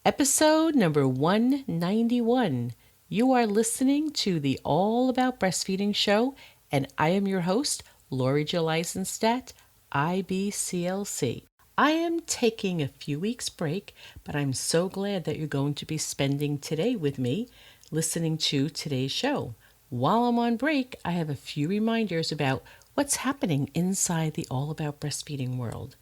Episode number 191. You are listening to the All About Breastfeeding show, and I am your host, Lori Jill Eisenstadt, Ibclc. I am taking a few weeks break, but I'm so glad that you're going to be spending today with me, listening to today's show. While I'm on break, I have a few reminders about what's happening inside the All About Breastfeeding world.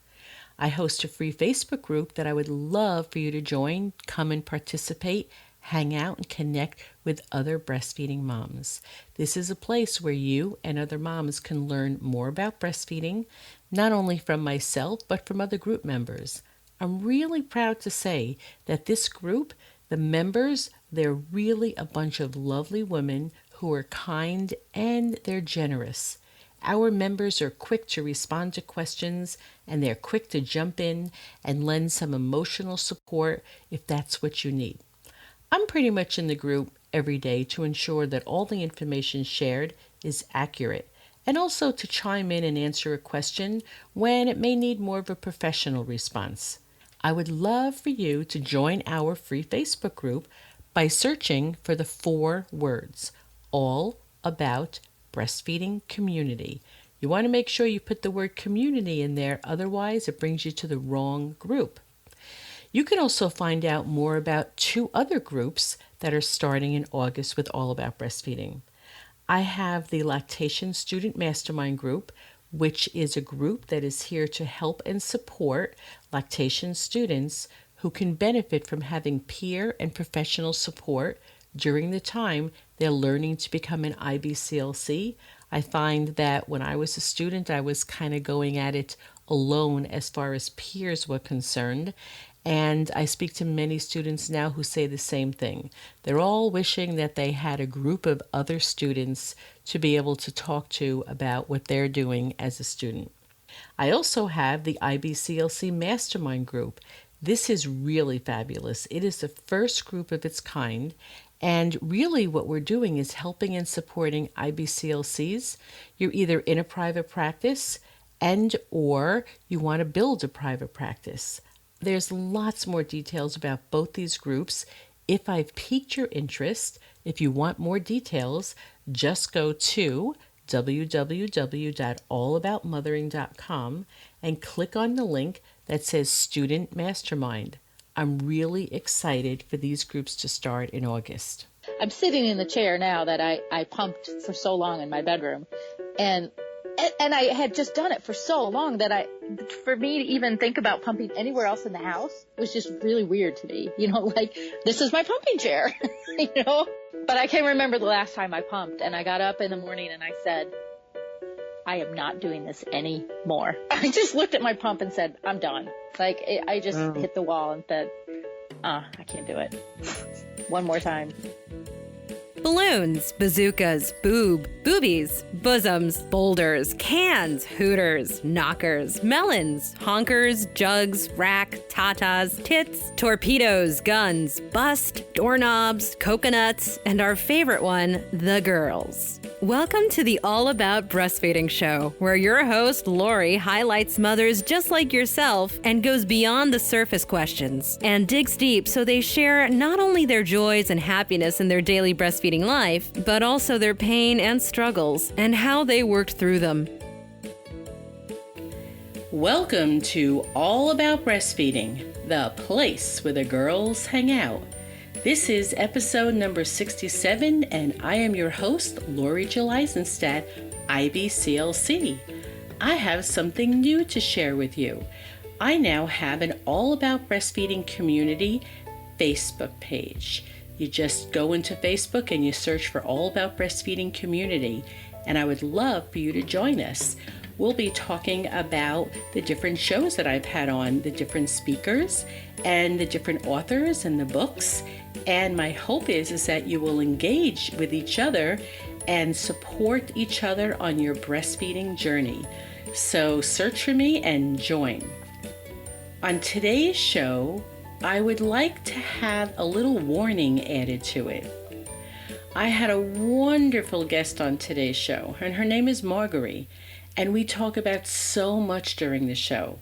I host a free Facebook group that I would love for you to join, come and participate, hang out, and connect with other breastfeeding moms. This is a place where you and other moms can learn more about breastfeeding, not only from myself, but from other group members. I'm really proud to say that this group, the members, they're really a bunch of lovely women who are kind and they're generous. Our members are quick to respond to questions, and they're quick to jump in and lend some emotional support if that's what you need. I'm pretty much in the group every day to ensure that all the information shared is accurate, and also to chime in and answer a question when it may need more of a professional response. I would love for you to join our free Facebook group by searching for the 4 words, All About Breastfeeding Community. You want to make sure you put the word community in there, otherwise it brings you to the wrong group. You can also find out more about 2 other groups that are starting in August with All About Breastfeeding. I have the Lactation Student Mastermind group, which is a group that is here to help and support lactation students who can benefit from having peer and professional support during the time they're learning to become an Ibclc. I find that when I was a student, I was kind of going at it alone as far as peers were concerned. And I speak to many students now who say the same thing. They're all wishing that they had a group of other students to be able to talk to about what they're doing as a student. I also have the Ibclc Mastermind group. This is really fabulous. It is the first group of its kind. And really what we're doing is helping and supporting IBCLCs. You're either in a private practice and or you want to build a private practice. There's lots more details about both these groups. If I've piqued your interest, if you want more details, just go to www.allaboutmothering.com and click on the link that says Student Mastermind. I'm really excited for these groups to start in August. I'm sitting in the chair now that I pumped for so long in my bedroom. And I had just done it for so long that for me to even think about pumping anywhere else in the house was just really weird to me. Like, this is my pumping chair, But I can't remember the last time I pumped. And I got up in the morning and I said, I am not doing this anymore. I just looked at my pump and said, I'm done. Like, I just hit the wall and said, I can't do it. One more time. Balloons, bazookas, boobies, bosoms, boulders, cans, hooters, knockers, melons, honkers, jugs, rack, tatas, tits, torpedoes, guns, bust, doorknobs, coconuts, and our favorite one, the girls. Welcome to the All About Breastfeeding show, where your host, Lori, highlights mothers just like yourself and goes beyond the surface questions and digs deep so they share not only their joys and happiness in their daily breastfeeding life, but also their pain and struggles and how they worked through them. Welcome to All About Breastfeeding, the place where the girls hang out. This is episode number 67, and I am your host, Lori Jill Eisenstadt, IBCLC. I have something new to share with you. I now have an All About Breastfeeding community Facebook page. You just go into Facebook and you search for All About Breastfeeding community, and I would love for you to join us. We'll be talking about the different shows that I've had on, the different speakers, and the different authors and the books. And my hope is that you will engage with each other and support each other on your breastfeeding journey. So search for me and join. On today's show, I would like to have a little warning added to it. I had a wonderful guest on today's show, and her name is Margery, and we talk about so much during the show.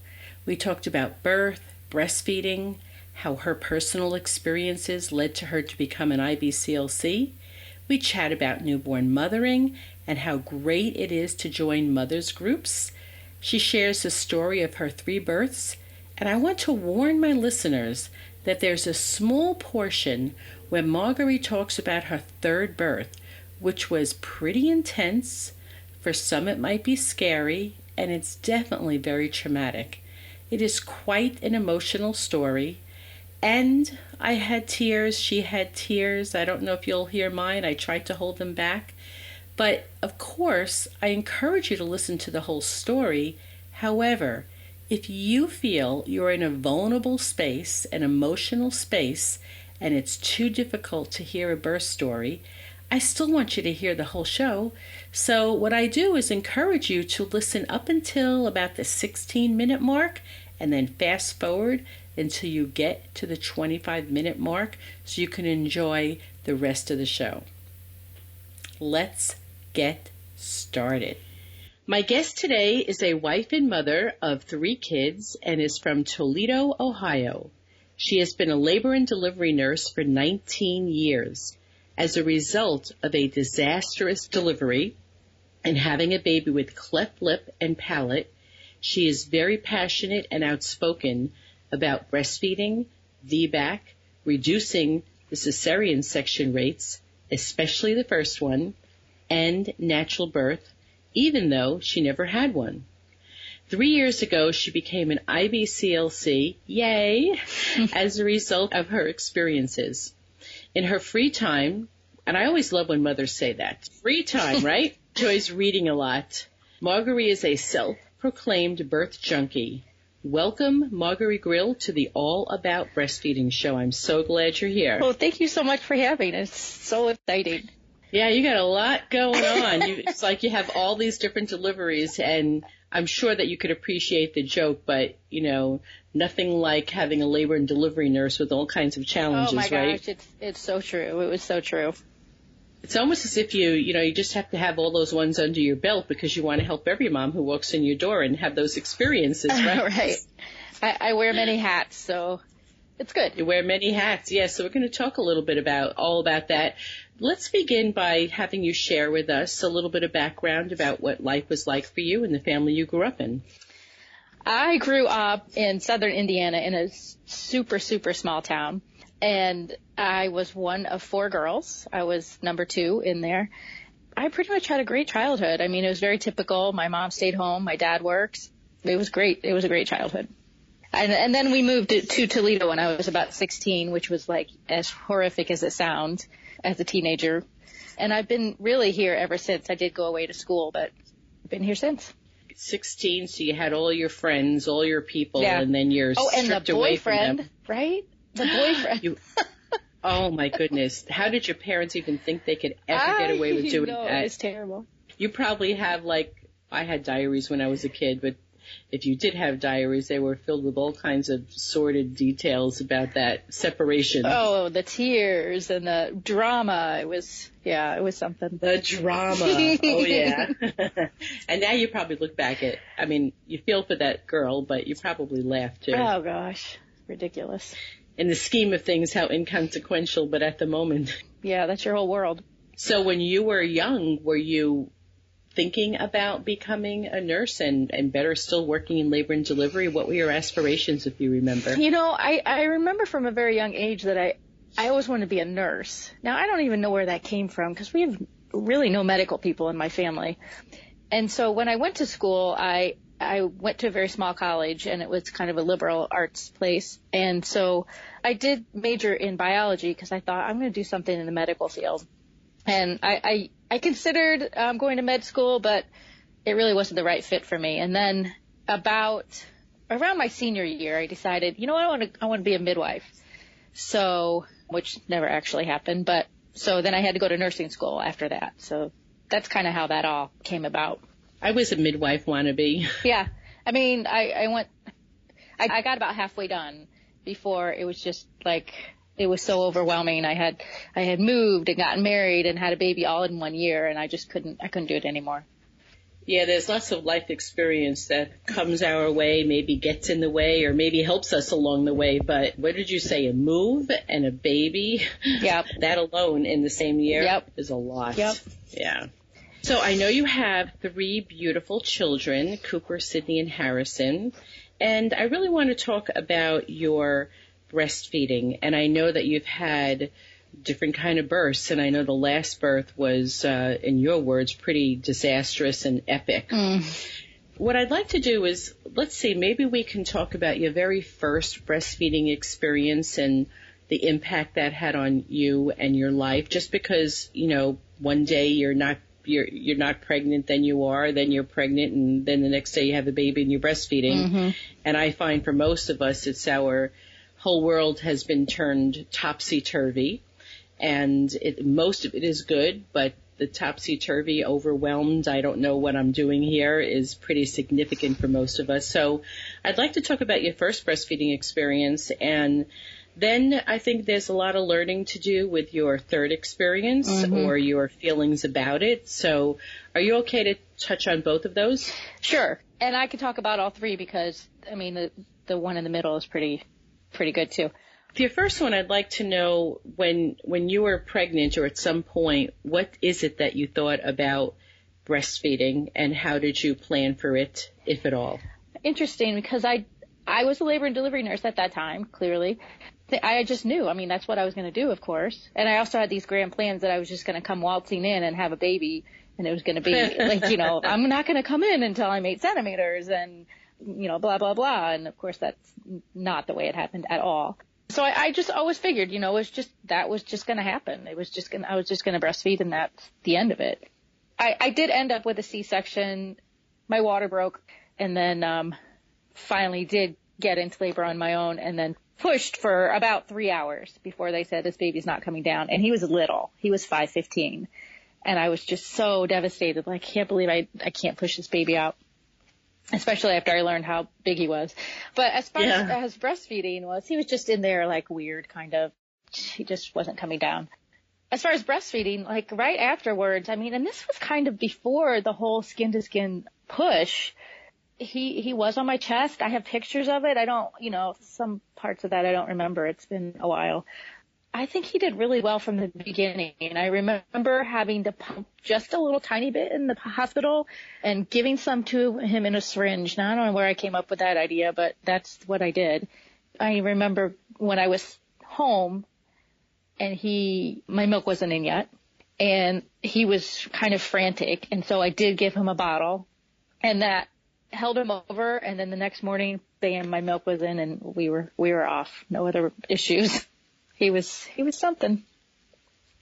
We talked about birth, breastfeeding, how her personal experiences led to her to become an IBCLC. We chat about newborn mothering and how great it is to join mothers groups. She shares the story of her 3 births, and I want to warn my listeners that there's a small portion where Margery talks about her 3rd birth, which was pretty intense. For some it might be scary, and it's definitely very traumatic. It is quite an emotional story, and I had tears, she had tears. I don't know if you'll hear mine. I tried to hold them back. But of course, I encourage you to listen to the whole story. However, if you feel you're in a vulnerable space, an emotional space, and it's too difficult to hear a birth story, I still want you to hear the whole show. So what I do is encourage you to listen up until about the 16-minute mark, and then fast forward until you get to the 25-minute mark so you can enjoy the rest of the show. Let's get started. My guest today is a wife and mother of 3 kids and is from Toledo, Ohio. She has been a labor and delivery nurse for 19 years. As a result of a disastrous delivery and having a baby with cleft lip and palate, she is very passionate and outspoken about breastfeeding, VBAC, reducing the cesarean section rates, especially the first one, and natural birth, even though she never had one. 3 years ago, she became an IBCLC, yay, as a result of her experiences. In her free time, and I always love when mothers say that, free time, right? Enjoys reading a lot. Margery is a self-proclaimed birth junkie. Welcome, Margery Grill, to the All About Breastfeeding show. I'm so glad you're here. Well, thank you so much for having us. It's so exciting. Yeah, you got a lot going on. It's like you have all these different deliveries, and I'm sure that you could appreciate the joke, but, nothing like having a labor and delivery nurse with all kinds of challenges, right? Oh, my gosh, it's so true. It was so true. It's almost as if you just have to have all those ones under your belt because you want to help every mom who walks in your door and have those experiences, right? Right. I wear many hats, so it's good. You wear many hats, yes. So we're going to talk a little bit about that. Let's begin by having you share with us a little bit of background about what life was like for you and the family you grew up in. I grew up in southern Indiana in a super, super small town, and I was one of 4 girls. I was number 2 in there. I pretty much had a great childhood. I mean, it was very typical. My mom stayed home. My dad works. It was great. It was a great childhood. And then we moved to Toledo when I was about 16, which was like as horrific as it sounds as a teenager. And I've been really here ever since. I did go away to school, but I've been here since. 16, so you had all your friends, all your people, yeah. And then you're stripped away from them. And the boyfriend, right? The boyfriend. Oh, my goodness. How did your parents even think they could ever get away with doing that? It was terrible. You probably have, I had diaries when I was a kid, but if you did have diaries, they were filled with all kinds of sordid details about that separation. Oh, the tears and the drama. It was something. The drama. Oh, yeah. And now you probably look back at, you feel for that girl, but you probably laugh too. Oh, gosh. Ridiculous. In the scheme of things, how inconsequential, but at the moment. Yeah, that's your whole world. So when you were young, were you thinking about becoming a nurse and better still working in labor and delivery? What were your aspirations, if you remember? I remember from a very young age that I always wanted to be a nurse. Now, I don't even know where that came from because we have really no medical people in my family. And so when I went to school, I went to a very small college, and it was kind of a liberal arts place. And so I did major in biology because I thought I'm going to do something in the medical field. And I considered going to med school, but it really wasn't the right fit for me. And then around my senior year, I decided, I want to be a midwife. So, which never actually happened. But so then I had to go to nursing school after that. So that's kind of how that all came about. I was a midwife wannabe. Yeah. I got about halfway done before it was just it was so overwhelming. I had moved and gotten married and had a baby all in 1 year, and I couldn't do it anymore. Yeah, there's lots of life experience that comes our way, maybe gets in the way, or maybe helps us along the way. But what did you say? A move and a baby? Yep. That alone in the same year Yep. is a lot. Yep. Yeah. So I know you have 3 beautiful children, Cooper, Sydney, and Harrison. And I really want to talk about your breastfeeding. And I know that you've had different kind of births, and I know the last birth was, in your words, pretty disastrous and epic. What I'd like to do is, let's see, maybe we can talk about your very first breastfeeding experience and the impact that had on you and your life, just because, you know, one day you're not pregnant, then you are, then you're pregnant, and then the next day you have a baby and you're breastfeeding. And I find for most of us, it's our whole world has been turned topsy-turvy. And most of it is good, but the topsy-turvy, overwhelmed, I don't know what I'm doing here, is pretty significant for most of us. So I'd like to talk about your first breastfeeding experience, and then I think there's a lot of learning to do with your third experience or your feelings about it. So are you okay to touch on both of those? Sure. And I can talk about all 3 because, I mean, the one in the middle is pretty good too. For your first one, I'd like to know when you were pregnant or at some point, what is it that you thought about breastfeeding and how did you plan for it, if at all? Interesting, because I was a labor and delivery nurse at that time, clearly. I just knew. I mean, that's what I was going to do, of course. And I also had these grand plans that I was just going to come waltzing in and have a baby. And it was going to be like, you know, I'm not going to come in until I'm 8 centimeters and, you know, blah, blah, blah. And, of course, that's not the way it happened at all. So I just always figured, you know, that was just going to happen. I was just going to breastfeed, and that's the end of it. I did end up with a C-section. My water broke, and then finally did get into labor on my own, and then pushed for about 3 hours before they said this baby's not coming down. And he was little. He was 5'15", and I was just so devastated. Like, I can't believe I can't push this baby out. Especially after I learned how big he was. But as far as breastfeeding was, he was just in there like weird kind of. He just wasn't coming down. As far as breastfeeding, like right afterwards, I mean, and this was kind of before the whole skin to skin push. He was on my chest. I have pictures of it. I don't, you know, some parts of that I don't remember. It's been a while. I think he did really well from the beginning. And I remember having to pump just a little tiny bit in the hospital and giving some to him in a syringe. Now, I don't know where I came up with that idea, but that's what I did. I remember when I was home and my milk wasn't in yet, and he was kind of frantic. And so I did give him a bottle, and that held him over. And then the next morning, bam, my milk was in, and we were off. No other issues. He was something.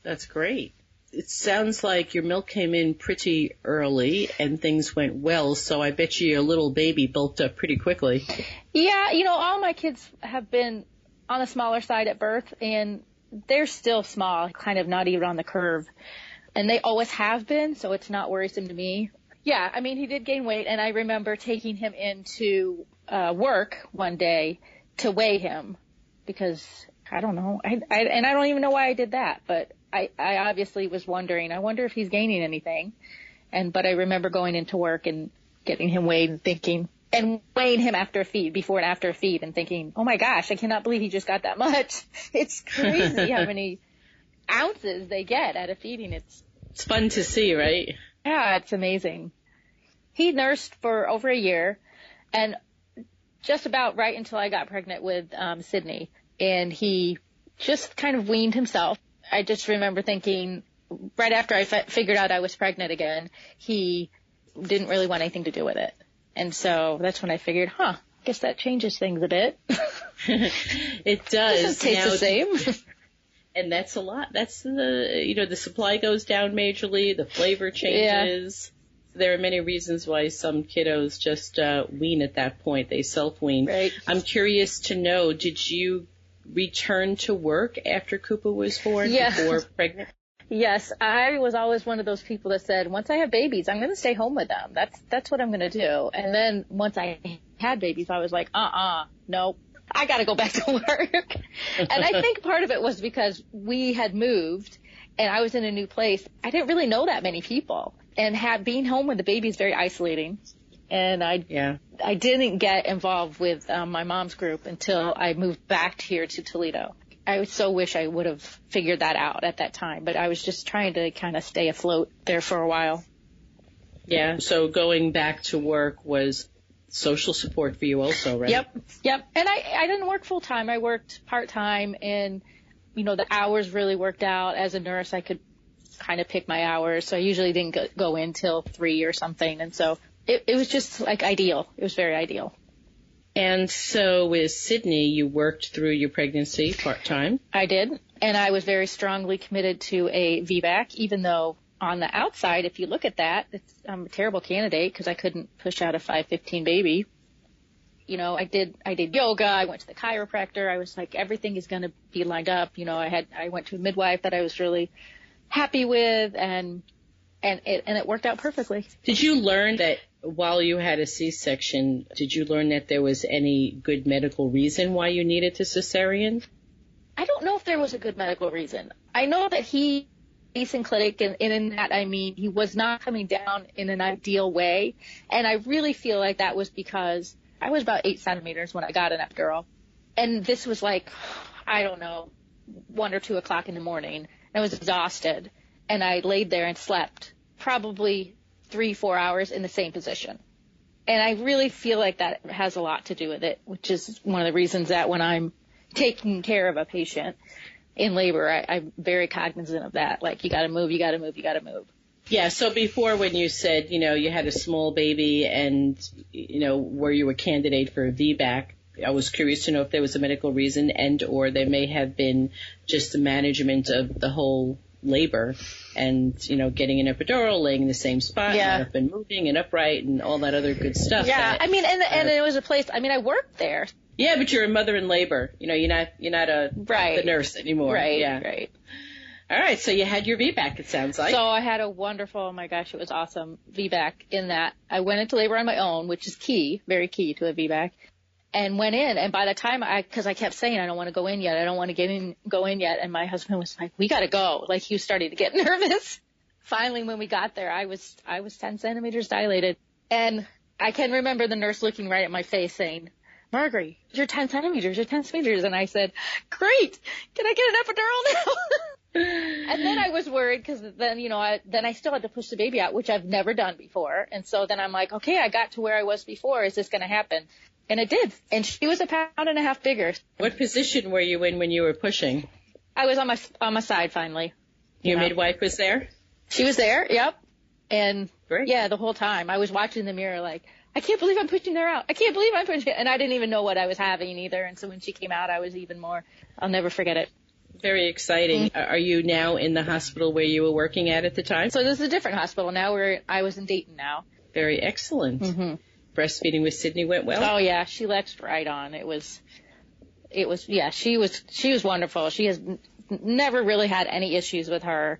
That's great. It sounds like your milk came in pretty early and things went well, so I bet you your little baby bulked up pretty quickly. Yeah, you know, all my kids have been on the smaller side at birth, and they're still small, kind of not even on the curve. And they always have been, so it's not worrisome to me. Yeah, I mean, he did gain weight, and I remember taking him into work one day to weigh him because I don't know. And I don't even know why I did that, but I obviously was wondering. I wonder if he's gaining anything. But I remember going into work and getting him weighed and thinking, and weighing him after a feed, before and after a feed, and thinking, oh my gosh, I cannot believe he just got that much. It's crazy how many ounces they get at a feeding. It's fun to see, right? Yeah, it's amazing. He nursed for over a year, and just about right until I got pregnant with Sydney. And he just kind of weaned himself. I just remember thinking, right after I figured out I was pregnant again, he didn't really want anything to do with it. And so that's when I figured, I guess that changes things a bit. It does. It doesn't taste the same. And that's a lot. That's the supply goes down majorly, the flavor changes. Yeah. There are many reasons why some kiddos just wean at that point. They self-wean. Right. I'm curious to know, did you return to work after Cooper was born, before pregnant? Yes, I was always one of those people that said, once I have babies, I'm going to stay home with them. That's what I'm going to do. And then once I had babies, I was like, nope, I got to go back to work. And I think part of it was because we had moved and I was in a new place. I didn't really know that many people. And being home with the baby is very isolating. And I didn't get involved with my mom's group until I moved back here to Toledo. I so wish I would have figured that out at that time, but I was just trying to kind of stay afloat there for a while. Yeah, so going back to work was social support for you also, right? Yep. And I didn't work full time. I worked part time, and, the hours really worked out. As a nurse, I could kind of pick my hours, so I usually didn't go in till 3 or something, and so it was just like ideal. It was very ideal. And so with Sydney, you worked through your pregnancy part-time? I did, and I was very strongly committed to a VBAC, even though on the outside, if you look at that, I'm a terrible candidate because I couldn't push out a 5'15" baby. I did yoga. I went to the chiropractor. I was like, everything is going to be lined up. I went to a midwife that I was really happy with, and it worked out perfectly. Did you learn that while you had a C-section, did you learn that there was any good medical reason why you needed a cesarean? I don't know if there was a good medical reason. I know that he asynclitic, and in that I mean he was not coming down in an ideal way, and I really feel like that was because I was about 8 centimeters when I got an epidural, and this was like, I don't know, 1 or 2 o'clock in the morning. I was exhausted, and I laid there and slept probably 3-4 hours in the same position. And I really feel like that has a lot to do with it, which is one of the reasons that when I'm taking care of a patient in labor, I'm very cognizant of that. Like, you got to move, you got to move, you got to move. Yeah, so before when you said, you had a small baby and, were you a candidate for a VBAC, I was curious to know if there was a medical reason or there may have been just the management of the whole labor and, getting an epidural, laying in the same spot, and up and moving and upright and all that other good stuff. Yeah, and it was a place, I worked there. Yeah, but you're a mother in labor. You're not the nurse anymore. Right, yeah. Right. All right, so you had your VBAC, it sounds like. So I had a wonderful, oh my gosh, it was awesome, VBAC, in that I went into labor on my own, which is key, very key to a VBAC, and went in. And by the time because I kept saying, I don't want to go in yet, I don't want to go in yet. And my husband was like, we got to go. Like, he was starting to get nervous. Finally, when we got there, I was 10 centimeters dilated. And I can remember the nurse looking right at my face saying, Margery, you're 10 centimeters, you're 10 centimeters. And I said, great, can I get an epidural now? And then I was worried because then, I still had to push the baby out, which I've never done before. And so then I'm like, okay, I got to where I was before. Is this going to happen? And it did. And she was 1.5 pounds bigger. What position were you in when you were pushing? I was on my side finally. Your midwife was there? She was there, yep. And great. Yeah, the whole time I was watching the mirror like, I can't believe I'm pushing her out. I can't believe I'm pushing her. And I didn't even know what I was having either. And so when she came out, I was even more, I'll never forget it. Very exciting. Mm-hmm. Are you now in the hospital where you were working at the time? So this is a different hospital now. I was in Dayton now. Very excellent. Mm-hmm. Breastfeeding with Sydney went well? Oh yeah, she latched right on. It was, yeah, she was wonderful. She has never really had any issues with her.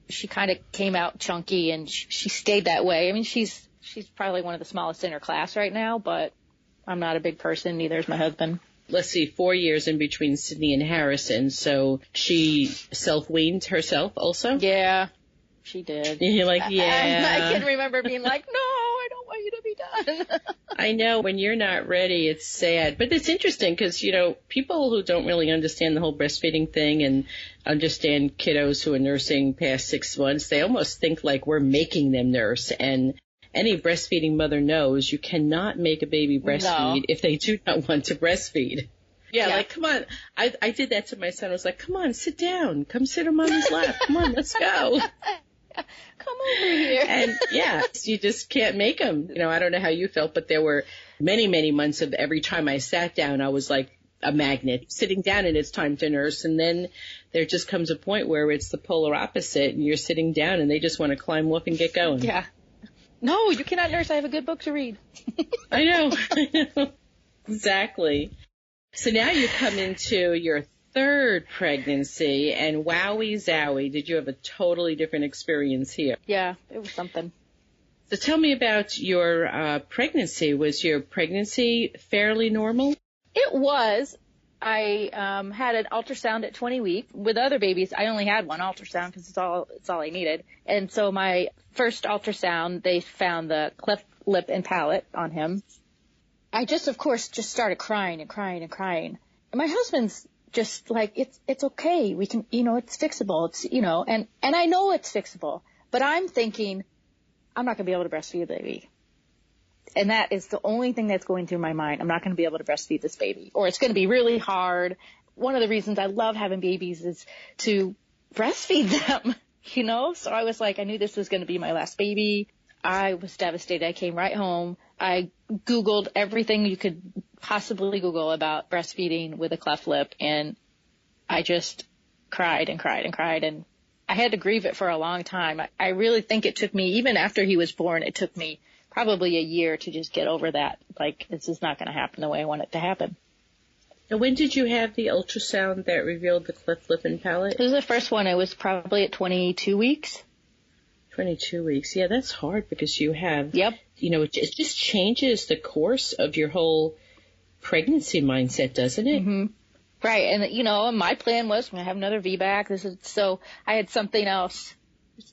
She kind of came out chunky and she stayed that way. She's probably one of the smallest in her class right now, but I'm not a big person. Neither is my husband. Let's see, 4 years in between Sydney and Harrison. So she self-weaned herself also? Yeah, she did. You're like, yeah. I can remember being like, no, I don't want you to be done. I know, when you're not ready, it's sad. But it's interesting because, people who don't really understand the whole breastfeeding thing and understand kiddos who are nursing past 6 months, they almost think like we're making them nurse. And any breastfeeding mother knows you cannot make a baby breastfeed if they do not want to breastfeed. Yeah, like, come on. I did that to my son. I was like, come on, sit down. Come sit on mommy's lap. Come on, let's go. Come over here. And yeah, you just can't make them. I don't know how you felt, but there were many, many months of every time I sat down, I was like a magnet. Sitting down and it's time to nurse. And then there just comes a point where it's the polar opposite and you're sitting down and they just want to climb up and get going. Yeah. No, you cannot nurse. I have a good book to read. I know. Exactly. So now you come into your third pregnancy, and wowie zowie, did you have a totally different experience here? Yeah, it was something. So tell me about your pregnancy. Was your pregnancy fairly normal? It was. I had an ultrasound at 20 weeks. With other babies, I only had one ultrasound because it's all I needed. And so my first ultrasound, they found the cleft lip and palate on him. I just, of course, just started crying and crying and crying. And my husband's just like, it's okay. We can, it's fixable. It's, and I know it's fixable, but I'm thinking I'm not going to be able to breastfeed a baby. And that is the only thing that's going through my mind. I'm not going to be able to breastfeed this baby, or it's going to be really hard. One of the reasons I love having babies is to breastfeed them, So I was like, I knew this was going to be my last baby. I was devastated. I came right home. I Googled everything you could possibly Google about breastfeeding with a cleft lip, and I just cried and cried and cried, and I had to grieve it for a long time. I really think it took me, even after he was born, it took me probably a year to just get over that. Like, this is not going to happen the way I want it to happen. And when did you have the ultrasound that revealed the cleft lip and palate? This was the first one. It was probably at 22 weeks. 22 weeks. Yeah, that's hard because you have, Yep. It just changes the course of your whole pregnancy mindset, doesn't it? Mm-hmm. Right. And, my plan was I'm going to have another VBAC. So I had something else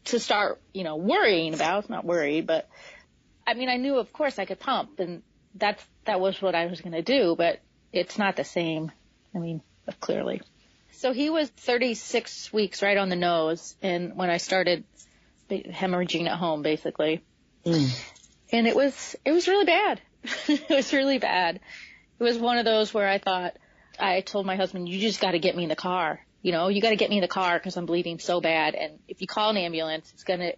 to start, worrying about. Not worried, but I knew, of course, I could pump, and that was what I was going to do, but it's not the same. Clearly. So he was 36 weeks right on the nose, and when I started hemorrhaging at home, basically. And it was really bad. It was really bad. It was one of those where I told my husband, you just got to get me in the car. You got to get me in the car because I'm bleeding so bad. And if you call an ambulance, it's going to,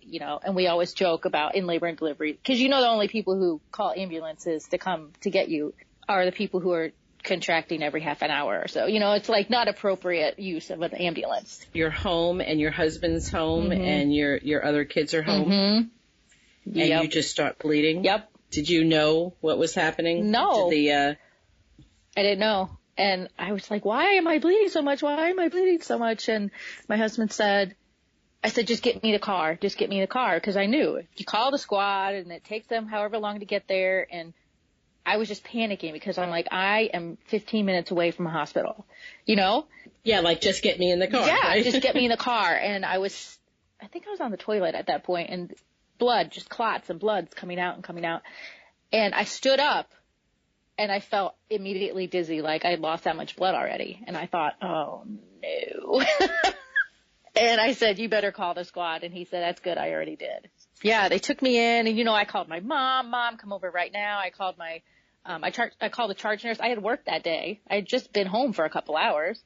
and we always joke about in labor and delivery, because the only people who call ambulances to come to get you are the people who are contracting every half an hour or so. It's like not appropriate use of an ambulance. You're home and your husband's home, Mm-hmm. and your other kids are home. Mm-hmm. And Yep. you just start bleeding? Yep. Did you know what was happening? No. I didn't know. And I was like, why am I bleeding so much? Why am I bleeding so much? And my husband said, just get me the car. Just get me the car. Because I knew if you call the squad and it takes them however long to get there. And I was just panicking because I'm like, I am 15 minutes away from a hospital, Yeah, like just get me in the car. Yeah, right? just get me in the car. And I think I was on the toilet at that point, and blood, just clots and blood's coming out and coming out. And I stood up. And I felt immediately dizzy, like I had lost that much blood already. And I thought, oh, no. And I said, you better call the squad. And he said, that's good. I already did. Yeah, they took me in. And, I called my mom. Mom, come over right now. I called I called the charge nurse. I had worked that day. I had just been home for a couple hours.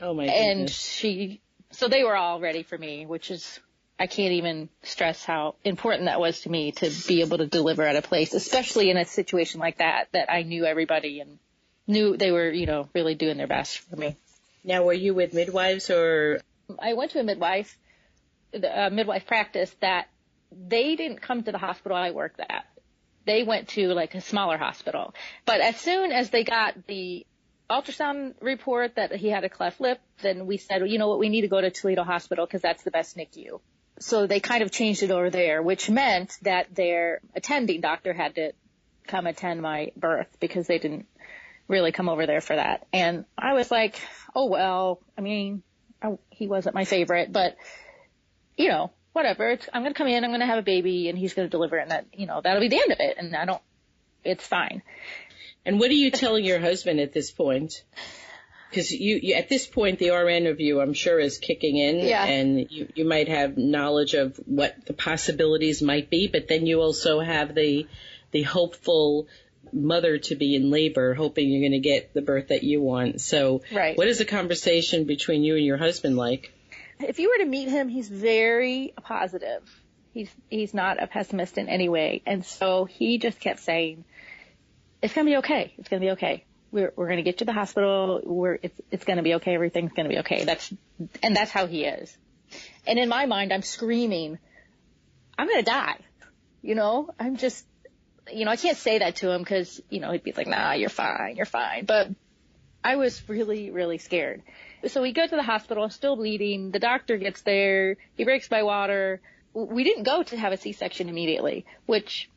Oh, my goodness. And so they were all ready for me, which is, I can't even stress how important that was to me to be able to deliver at a place, especially in a situation like that I knew everybody and knew they were, really doing their best for me. Now, were you with midwives or? I went to a midwife practice that they didn't come to the hospital I worked at. They went to like a smaller hospital. But as soon as they got the ultrasound report that he had a cleft lip, then we said, well, you know what, we need to go to Toledo Hospital because that's the best NICU. So they kind of changed it over there, which meant that their attending doctor had to come attend my birth because they didn't really come over there for that. And I was like, oh, well, he wasn't my favorite, but, whatever. I'm going to come in, I'm going to have a baby, and he's going to deliver it, and that, that'll be the end of it. And it's fine. And what are you telling your husband at this point? Because you at this point, the RN of you, I'm sure, is kicking in, yeah. And you might have knowledge of what the possibilities might be, but then you also have the hopeful mother to be in labor, hoping you're going to get the birth that you want. So right. What is the conversation between you and your husband like? If you were to meet him, he's very positive. He's not a pessimist in any way. And so he just kept saying, it's going to be okay. It's going to be okay. We're going to get to the hospital. It's going to be okay. Everything's going to be okay. That's how he is. And in my mind, I'm screaming, I'm going to die. I'm just, I can't say that to him because, he'd be like, nah, you're fine. You're fine. But I was really, really scared. So we go to the hospital, I'm still bleeding. The doctor gets there. He breaks my water. We didn't go to have a C-section immediately, which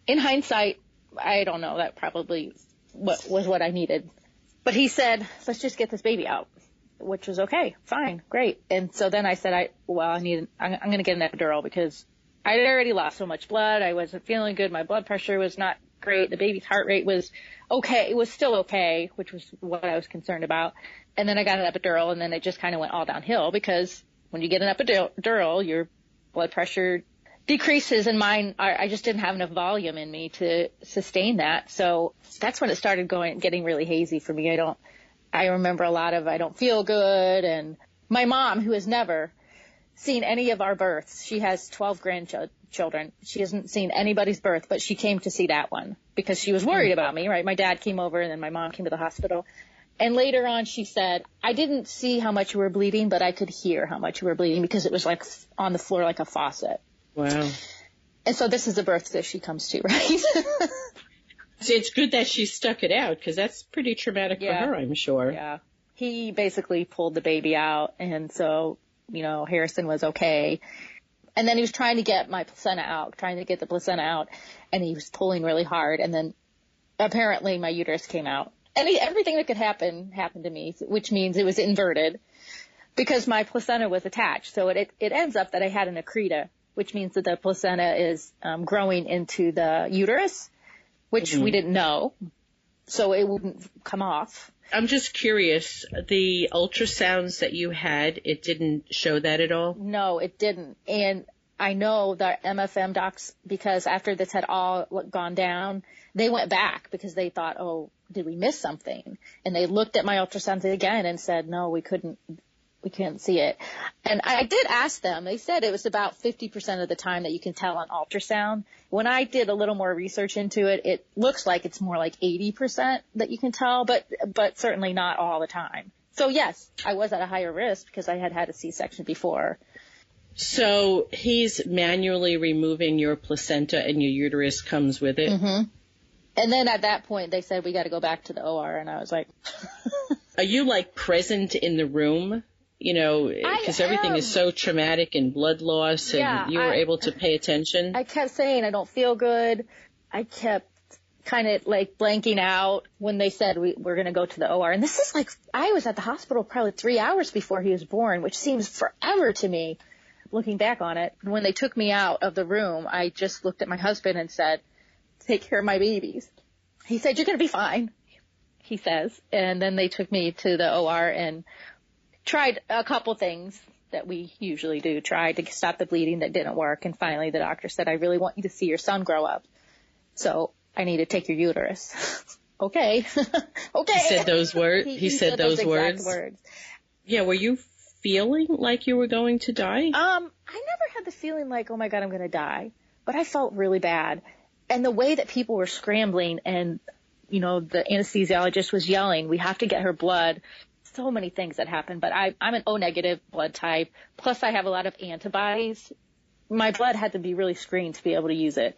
in hindsight, I don't know. That probably was what I needed. But he said, let's just get this baby out, which was okay, fine, great. And so then I said, I'm going to get an epidural because I had already lost so much blood. I wasn't feeling good. My blood pressure was not great. The baby's heart rate was okay. It was still okay, which was what I was concerned about. And then I got an epidural, and then it just kind of went all downhill because when you get an epidural, your blood pressure decreases, and mine, I just didn't have enough volume in me to sustain that. So that's when it started getting really hazy for me. I remember a lot of, I don't feel good. And my mom, who has never seen any of our births, she has 12 grandchildren. She hasn't seen anybody's birth, but she came to see that one because she was worried about me, right? My dad came over, and then my mom came to the hospital. And later on, she said, I didn't see how much you were bleeding, but I could hear how much you were bleeding because it was like on the floor like a faucet. Wow. And so this is the birth that she comes to, right? So it's good that she stuck it out because that's pretty traumatic for her, I'm sure. Yeah. He basically pulled the baby out. And so, Harrison was okay. And then he was trying to get my placenta out, trying to get the placenta out. And he was pulling really hard. And then apparently my uterus came out. And everything that could happen happened to me, which means it was inverted because my placenta was attached. So it ends up that I had an accreta, which means that the placenta is growing into the uterus, which we didn't know. So it wouldn't come off. I'm just curious, the ultrasounds that you had, it didn't show that at all? No, it didn't. And I know the MFM docs, because after this had all gone down, they went back because they thought, oh, did we miss something? And they looked at my ultrasounds again and said, no, we couldn't see it. And I did ask them. They said it was about 50% of the time that you can tell on ultrasound. When I did a little more research into it, it looks like it's more like 80% that you can tell, but certainly not all the time. So yes, I was at a higher risk because I had had a C-section before. So he's manually removing your placenta and your uterus comes with it? Mm-hmm. And then at that point, they said, we got to go back to the OR. And I was like, are you like present in the room? Because everything is so traumatic and blood loss, and you were able to pay attention. I kept saying, I don't feel good. I kept kind of like blanking out when they said we're going to go to the OR. And this is like, I was at the hospital probably 3 hours before he was born, which seems forever to me looking back on it. When they took me out of the room, I just looked at my husband and said, take care of my babies. He said, you're going to be fine, he says. And then they took me to the OR and tried a couple things that we usually do, tried to stop the bleeding. That didn't work. And finally the doctor said, I really want you to see your son grow up. So I need to take your uterus. Okay. Okay. He said those words? He said those words? Yeah. Were you feeling like you were going to die? I never had the feeling like, oh my God, I'm going to die, but I felt really bad. And the way that people were scrambling and, the anesthesiologist was yelling, we have to get her blood. So many things that happened, but I'm an O negative blood type. Plus I have a lot of antibodies. My blood had to be really screened to be able to use it,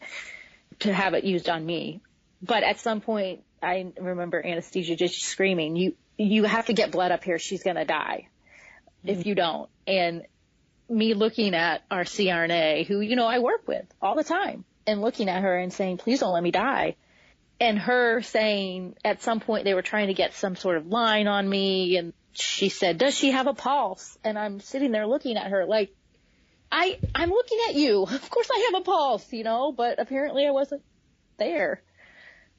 to have it used on me. But at some point I remember anesthesia just screaming, you have to get blood up here. She's going to die if you don't. And me looking at our CRNA, who, I work with all the time, and looking at her and saying, please don't let me die. And her saying at some point they were trying to get some sort of line on me. And she said, does she have a pulse? And I'm sitting there looking at her like, I'm looking at you. Of course I have a pulse, but apparently I wasn't there.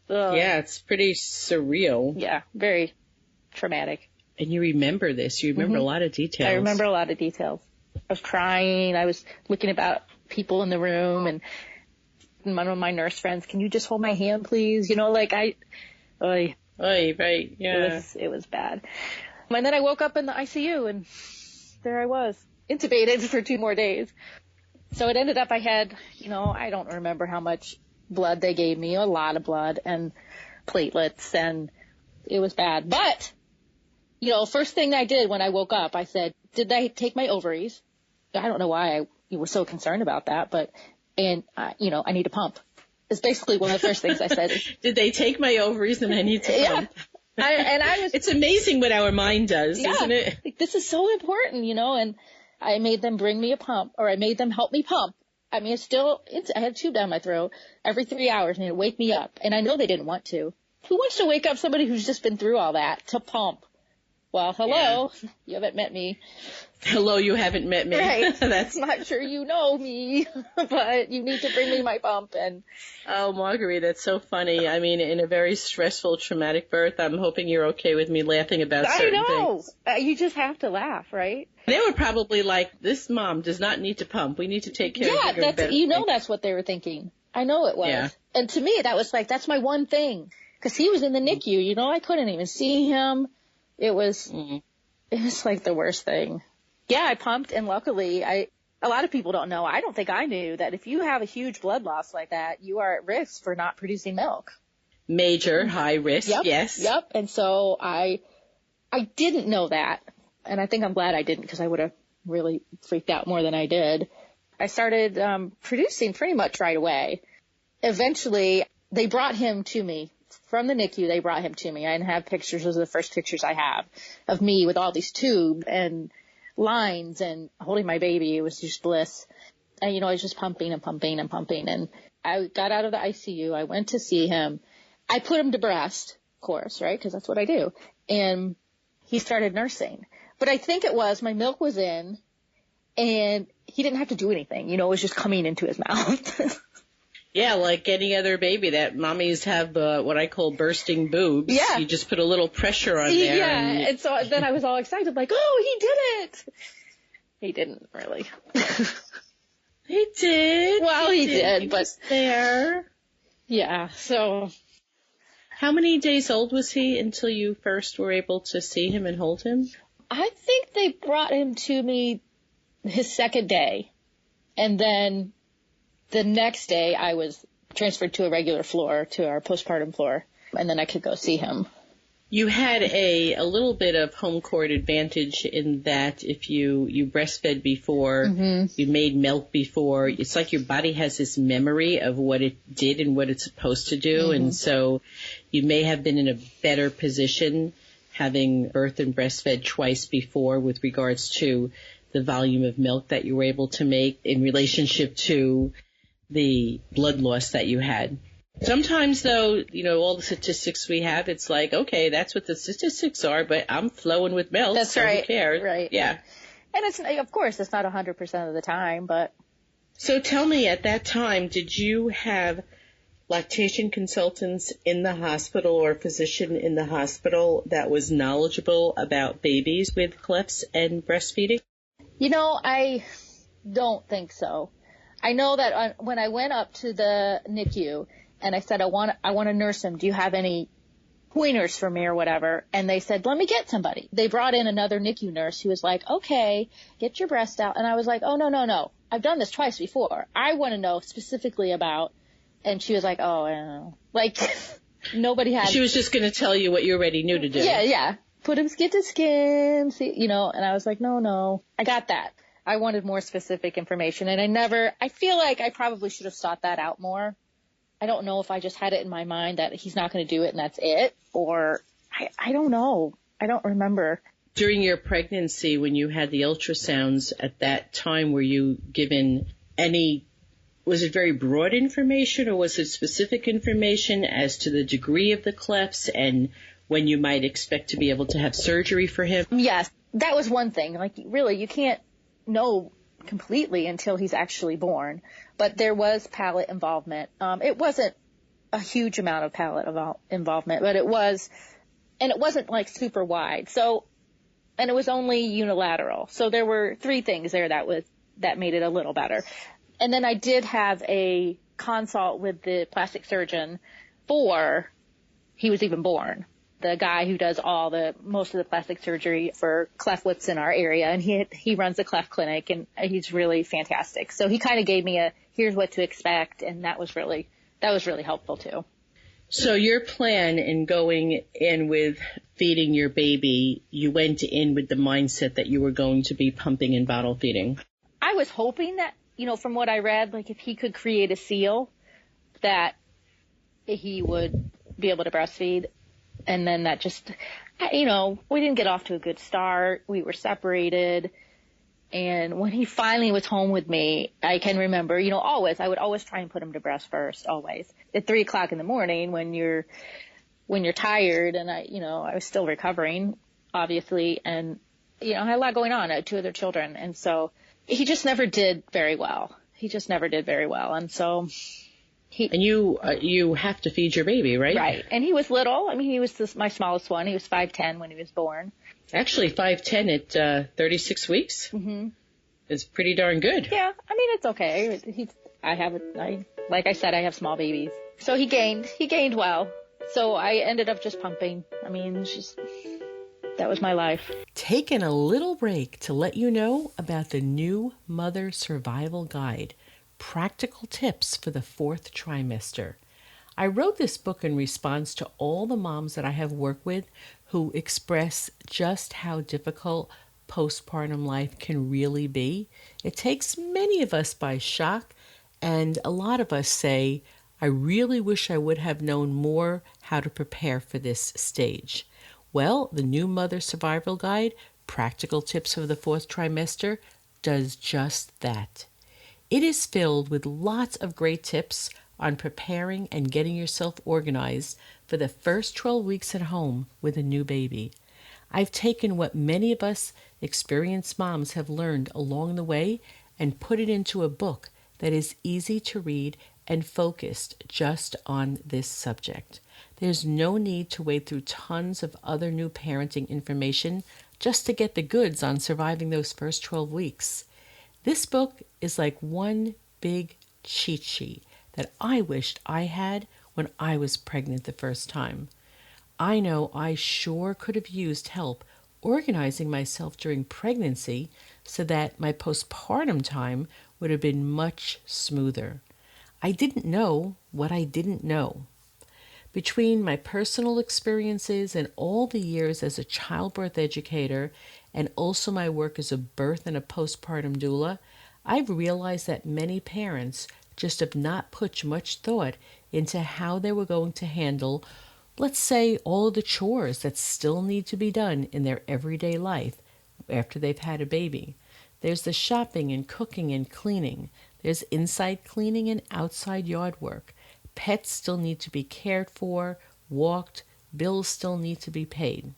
So, yeah, it's pretty surreal. Yeah, very traumatic. And you remember this. You remember a lot of details. I remember a lot of details. I was crying. I was looking about people in the room, and one of my nurse friends, can you just hold my hand, please? Right, yeah. It was bad. And then I woke up in the ICU, and there I was, intubated for 2 more days. So it ended up I had, I don't remember how much blood they gave me, a lot of blood and platelets, and it was bad. But, first thing I did when I woke up, I said, did they take my ovaries? I don't know why you were so concerned about that, and I need to pump. It's basically one of the first things I said. Did they take my ovaries and I need to pump? It's amazing what our mind does, isn't it? Like, this is so important, and I made them bring me a pump, or I made them help me pump. I mean, I had a tube down my throat every 3 hours, and it'd wake me up. And I know they didn't want to. who wants to wake up somebody who's just been through all that to pump? Well, hello, You haven't met me. Hello, you haven't met me. Right. That's not sure you know me, but you need to bring me my pump. And oh, Margery, that's so funny. I mean, in a very stressful, traumatic birth, I'm hoping you're okay with me laughing about certain things. You just have to laugh, right? They were probably like, this mom does not need to pump. We need to take care of her. Yeah, that's what they were thinking. I know it was. Yeah. And to me, that was like, that's my one thing. Because he was in the NICU, I couldn't even see him. It was like the worst thing. Yeah, I pumped, and luckily, a lot of people don't know. I don't think I knew that if you have a huge blood loss like that, you are at risk for not producing milk. Major high risk, Yep, yes. Yep. And so I didn't know that, and I think I'm glad I didn't, because I would have really freaked out more than I did. I started producing pretty much right away. Eventually, they brought him to me. From the NICU, they brought him to me. I have pictures. Those are the first pictures I have of me with all these tubes and lines and holding my baby. It was just bliss. And, I was just pumping and pumping and pumping. And I got out of the ICU. I went to see him. I put him to breast, of course, right? Because that's what I do. And he started nursing. But I think it was my milk was in, and he didn't have to do anything. It was just coming into his mouth. Yeah, like any other baby that mommies have what I call bursting boobs. Yeah. You just put a little pressure on there. Yeah, and so then I was all excited, like, oh, he did it. He didn't really. He did. Well, he did, He but was there. Yeah, so. How many days old was he until you first were able to see him and hold him? I think they brought him to me his second day, and then the next day I was transferred to a regular floor, to our postpartum floor, and then I could go see him. You had a little bit of home court advantage in that if you breastfed before, you made milk before, it's like your body has this memory of what it did and what it's supposed to do. And so you may have been in a better position having birthed and breastfed twice before with regards to the volume of milk that you were able to make in relationship to the blood loss that you had. Sometimes, though, all the statistics we have, it's like, okay, that's what the statistics are, but I'm flowing with milk. That's so right. Who cares? Right. Yeah. And of course, it's not 100% of the time, but. So tell me, at that time, did you have lactation consultants in the hospital or a physician in the hospital that was knowledgeable about babies with clefts and breastfeeding? I don't think so. I know that when I went up to the NICU and I said, I want to nurse him, do you have any pointers for me or whatever? And they said, let me get somebody. They brought in another NICU nurse who was like, okay, get your breast out. And I was like, oh, no. I've done this twice before. I want to know specifically about, and she was like, oh, I don't know. Like, nobody had. She was just going to tell you what you already knew to do. Yeah. Put him skin to skin, see, and I was like, no, I got that. I wanted more specific information, and I feel like I probably should have sought that out more. I don't know if I just had it in my mind that he's not going to do it and that's it, or I don't know. I don't remember. During your pregnancy, when you had the ultrasounds at that time, were you given was it very broad information or was it specific information as to the degree of the clefts and when you might expect to be able to have surgery for him? Yes, that was one thing. Like, really, you can't know completely until he's actually born. But there was palate involvement. It wasn't a huge amount of palate involvement, but it was, and it wasn't like super wide. So, and it was only unilateral. So there were 3 things there that made it a little better. And then I did have a consult with the plastic surgeon before he was even born. The guy who does most of the plastic surgery for cleft lips in our area, and he runs a cleft clinic, and he's really fantastic. So he kind of gave me here's what to expect, and that was really helpful too. So your plan in going in with feeding your baby, you went in with the mindset that you were going to be pumping and bottle feeding. I was hoping that, from what I read, like if he could create a seal, that he would be able to breastfeed. And then that just, we didn't get off to a good start. We were separated. And when he finally was home with me, I can remember, I would always try and put him to breast first, always. At 3:00 in the morning when you're when you're tired, and I was still recovering, obviously, and, I had a lot going on. I had 2 other children. And so he just never did very well. And so And you have to feed your baby, right? Right. And he was little. I mean, he was my smallest one. He was 5'10" when he was born. Actually, 5'10" at 36 weeks. Mm-hmm. Is pretty darn good. Yeah. I mean, it's okay. Like I said, I have small babies. So he gained well. So I ended up just pumping. I mean, that was my life. Taking a little break to let you know about the new Mother Survival Guide, Practical Tips for the 4th Trimester. I wrote this book in response to all the moms that I have worked with who express just how difficult postpartum life can really be. It takes many of us by shock, and a lot of us say, I really wish I would have known more how to prepare for this stage. Well, the new Mother Survival Guide, Practical Tips for the 4th Trimester, does just that. It is filled with lots of great tips on preparing and getting yourself organized for the first 12 weeks at home with a new baby. I've taken what many of us experienced moms have learned along the way and put it into a book that is easy to read and focused just on this subject. There's no need to wade through tons of other new parenting information just to get the goods on surviving those first 12 weeks. This book is like one big cheat sheet that I wished I had when I was pregnant the first time. I know I sure could have used help organizing myself during pregnancy so that my postpartum time would have been much smoother. I didn't know what I didn't know. Between my personal experiences and all the years as a childbirth educator and also my work as a birth and a postpartum doula, I've realized that many parents just have not put much thought into how they were going to handle, let's say, all of the chores that still need to be done in their everyday life after they've had a baby. There's the shopping and cooking and cleaning. There's inside cleaning and outside yard work. Pets still need to be cared for, walked, bills still need to be paid.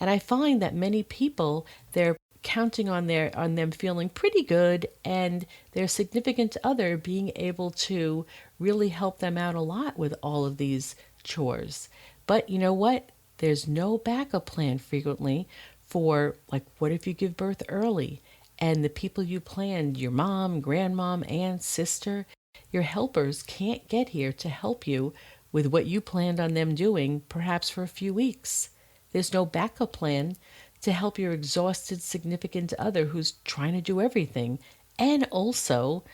And I find that many people, they're counting on them feeling pretty good and their significant other being able to really help them out a lot with all of these chores. But you know what? There's no backup plan frequently for, like, what if you give birth early and the people you planned, your mom, grandmom, aunt, sister, your helpers can't get here to help you with what you planned on them doing, perhaps for a few weeks. There's no backup plan to help your exhausted significant other who's trying to do everything and also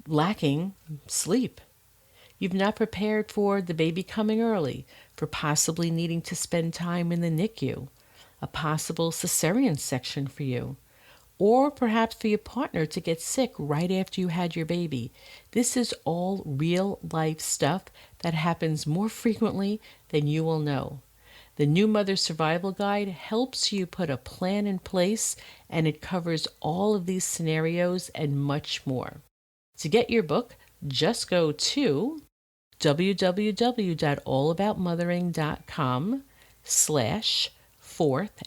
lacking sleep. You've not prepared for the baby coming early, for possibly needing to spend time in the NICU, a possible cesarean section for you, or perhaps for your partner to get sick right after you had your baby. This is all real life stuff that happens more frequently than you will know. The new Mother Survival Guide helps you put a plan in place, and it covers all of these scenarios and much more. To get your book, just go to www.allaboutmothering.com/4th, FOURTH,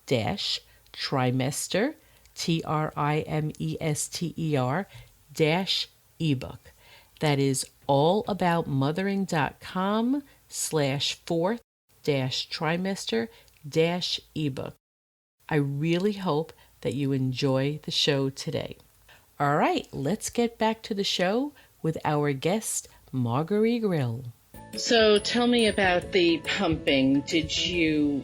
dash trimester, TRIMESTER, dash ebook. That is allaboutmothering.com/4th, dash trimester, dash ebook. I really hope that you enjoy the show today. All right, let's get back to the show with our guest, Margery Grill. So tell me about the pumping.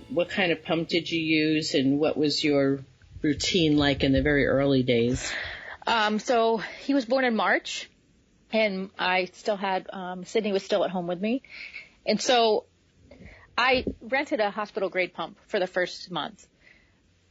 What kind of pump did you use, and what was your routine like in the very early days? So he was born in March, and I still had, Sydney was still at home with me. And so I rented a hospital grade pump for the first month.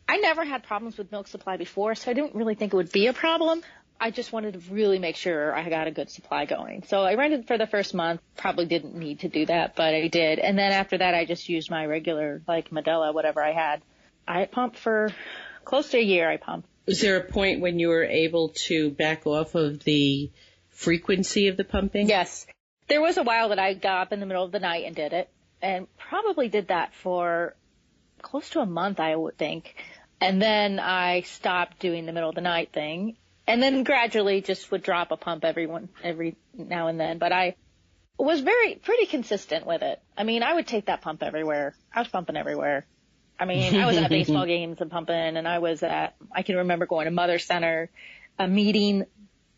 I never had problems with milk supply before, so I didn't really think it would be a problem. I just wanted to really make sure I got a good supply going. So I rented for the first month, probably didn't need to do that, but I did. And then after that, I just used my regular, like Medela, whatever I had. I pumped for close to a year, I pumped. Was there a point when you were able to back off of the frequency of the pumping? Yes. There was a while that I got up in the middle of the night and did it, and probably did that for close to a month, I would think. And then I stopped doing the middle of the night thing, and then gradually just would drop a pump every now and then. But I was pretty consistent with it. I mean, I would take that pump everywhere. I was pumping everywhere. I mean, I was at baseball games and pumping, and I can remember going to Mother Center, a meeting,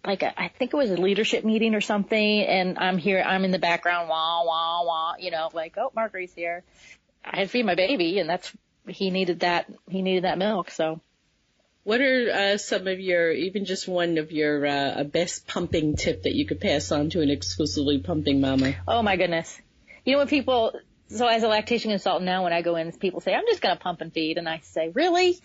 I think it was a leadership meeting or something, and I'm in the background, wah, wah, wah, oh, Margery's here. I had to feed my baby, and he needed that milk, so. What are some of even just one of your best pumping tip that you could pass on to an exclusively pumping mama? Oh my goodness. When so as a lactation consultant now, when I go in, people say, I'm just going to pump and feed, and I say, really?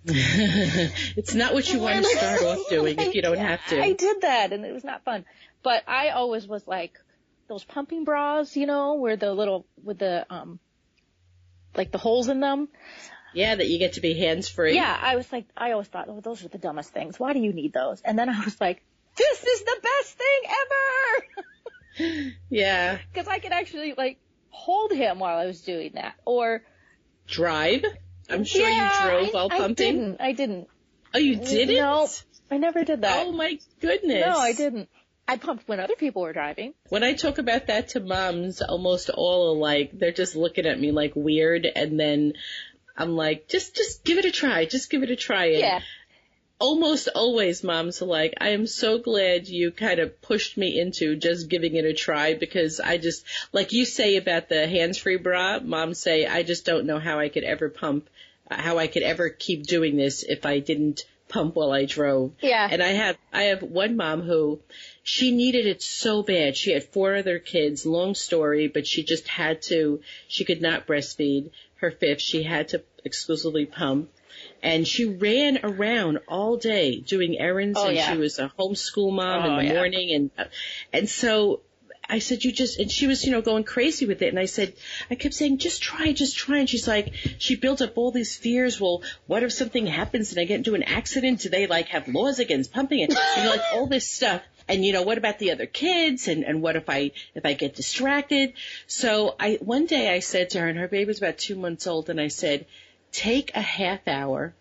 It's not what you want to start off doing if you don't have to. I did that, and it was not fun. But I always was like, those pumping bras, where with the the holes in them. Yeah, that you get to be hands-free. Yeah, I always thought, oh, those are the dumbest things. Why do you need those? And then I was like, this is the best thing ever! Yeah. Because I could actually, hold him while I was doing that. Or drive? I'm sure you drove while pumping. I didn't. Oh, you didn't? No, I never did that. Oh, my goodness. No, I didn't. I pumped when other people were driving. When I talk about that to moms, almost all are like, they're just looking at me like weird, and then I'm like, just give it a try. Just give it a try. And yeah. Almost always moms are like, I am so glad you kind of pushed me into just giving it a try, because I just, like you say about the hands-free bra, moms say, I just don't know how I could ever how I could ever keep doing this if I didn't pump while I drove. Yeah. And I have one mom who, she needed it so bad. She had 4 other kids, long story, but she just she could not breastfeed her 5th. She had to exclusively pump. And she ran around all day doing errands, she was a homeschool mom in the morning. And so I said, and she was, going crazy with it. And I kept saying, just try. And she's like, she built up all these fears. Well, what if something happens and I get into an accident? Do they have laws against pumping it? And all this stuff. And what about the other kids? And what if I get distracted? So one day I said to her, and her baby was about 2 months old, and I said, take a half hour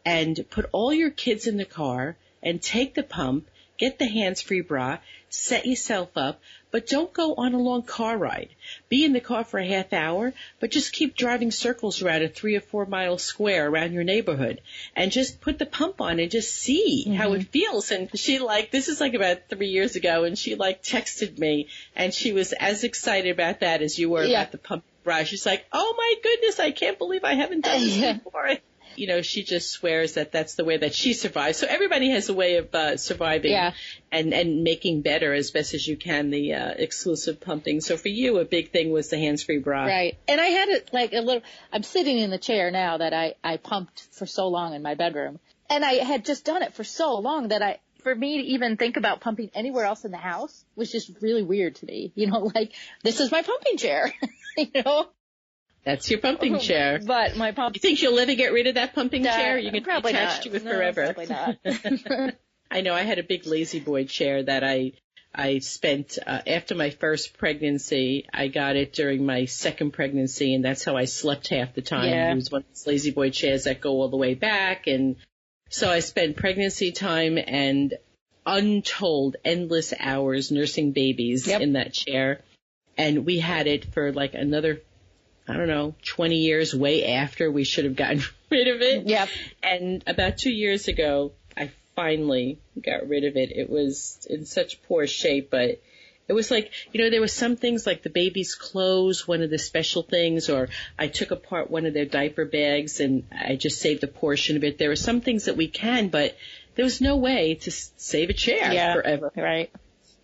and put all your kids in the car and take the pump, get the hands-free bra, set yourself up, but don't go on a long car ride. Be in the car for a half hour, but just keep driving circles around a 3 or 4 mile square around your neighborhood, and just put the pump on and just see how it feels. And she this is about 3 years ago, and she texted me, and she was as excited about that as you were about the pump bra. She's like, oh my goodness, I can't believe I haven't done this before. She just swears that that's the way that she survives. So everybody has a way of surviving and making better as best as you can the exclusive pumping. So for you, a big thing was the hands-free bra. Right. And I had it I'm sitting in the chair now that I pumped for so long in my bedroom. And I had just done it for so long that for me to even think about pumping anywhere else in the house was just really weird to me. This is my pumping chair, That's your pumping chair. But my pump. You think you'll ever get rid of that pumping chair? You can probably be attached to it forever. Probably not. I know I had a big lazy boy chair that I spent after my first pregnancy. I got it during my second pregnancy, and that's how I slept half the time. Yeah. It was one of those lazy boy chairs that go all the way back, and so I spent pregnancy time and untold endless hours nursing babies in that chair, and we had it for another 20 years, way after we should have gotten rid of it. Yep. And about 2 years ago, I finally got rid of it. It was in such poor shape, but it was there were some things like the baby's clothes, one of the special things, or I took apart one of their diaper bags and I just saved a portion of it. There were some things that we can, but there was no way to save a chair forever. Right.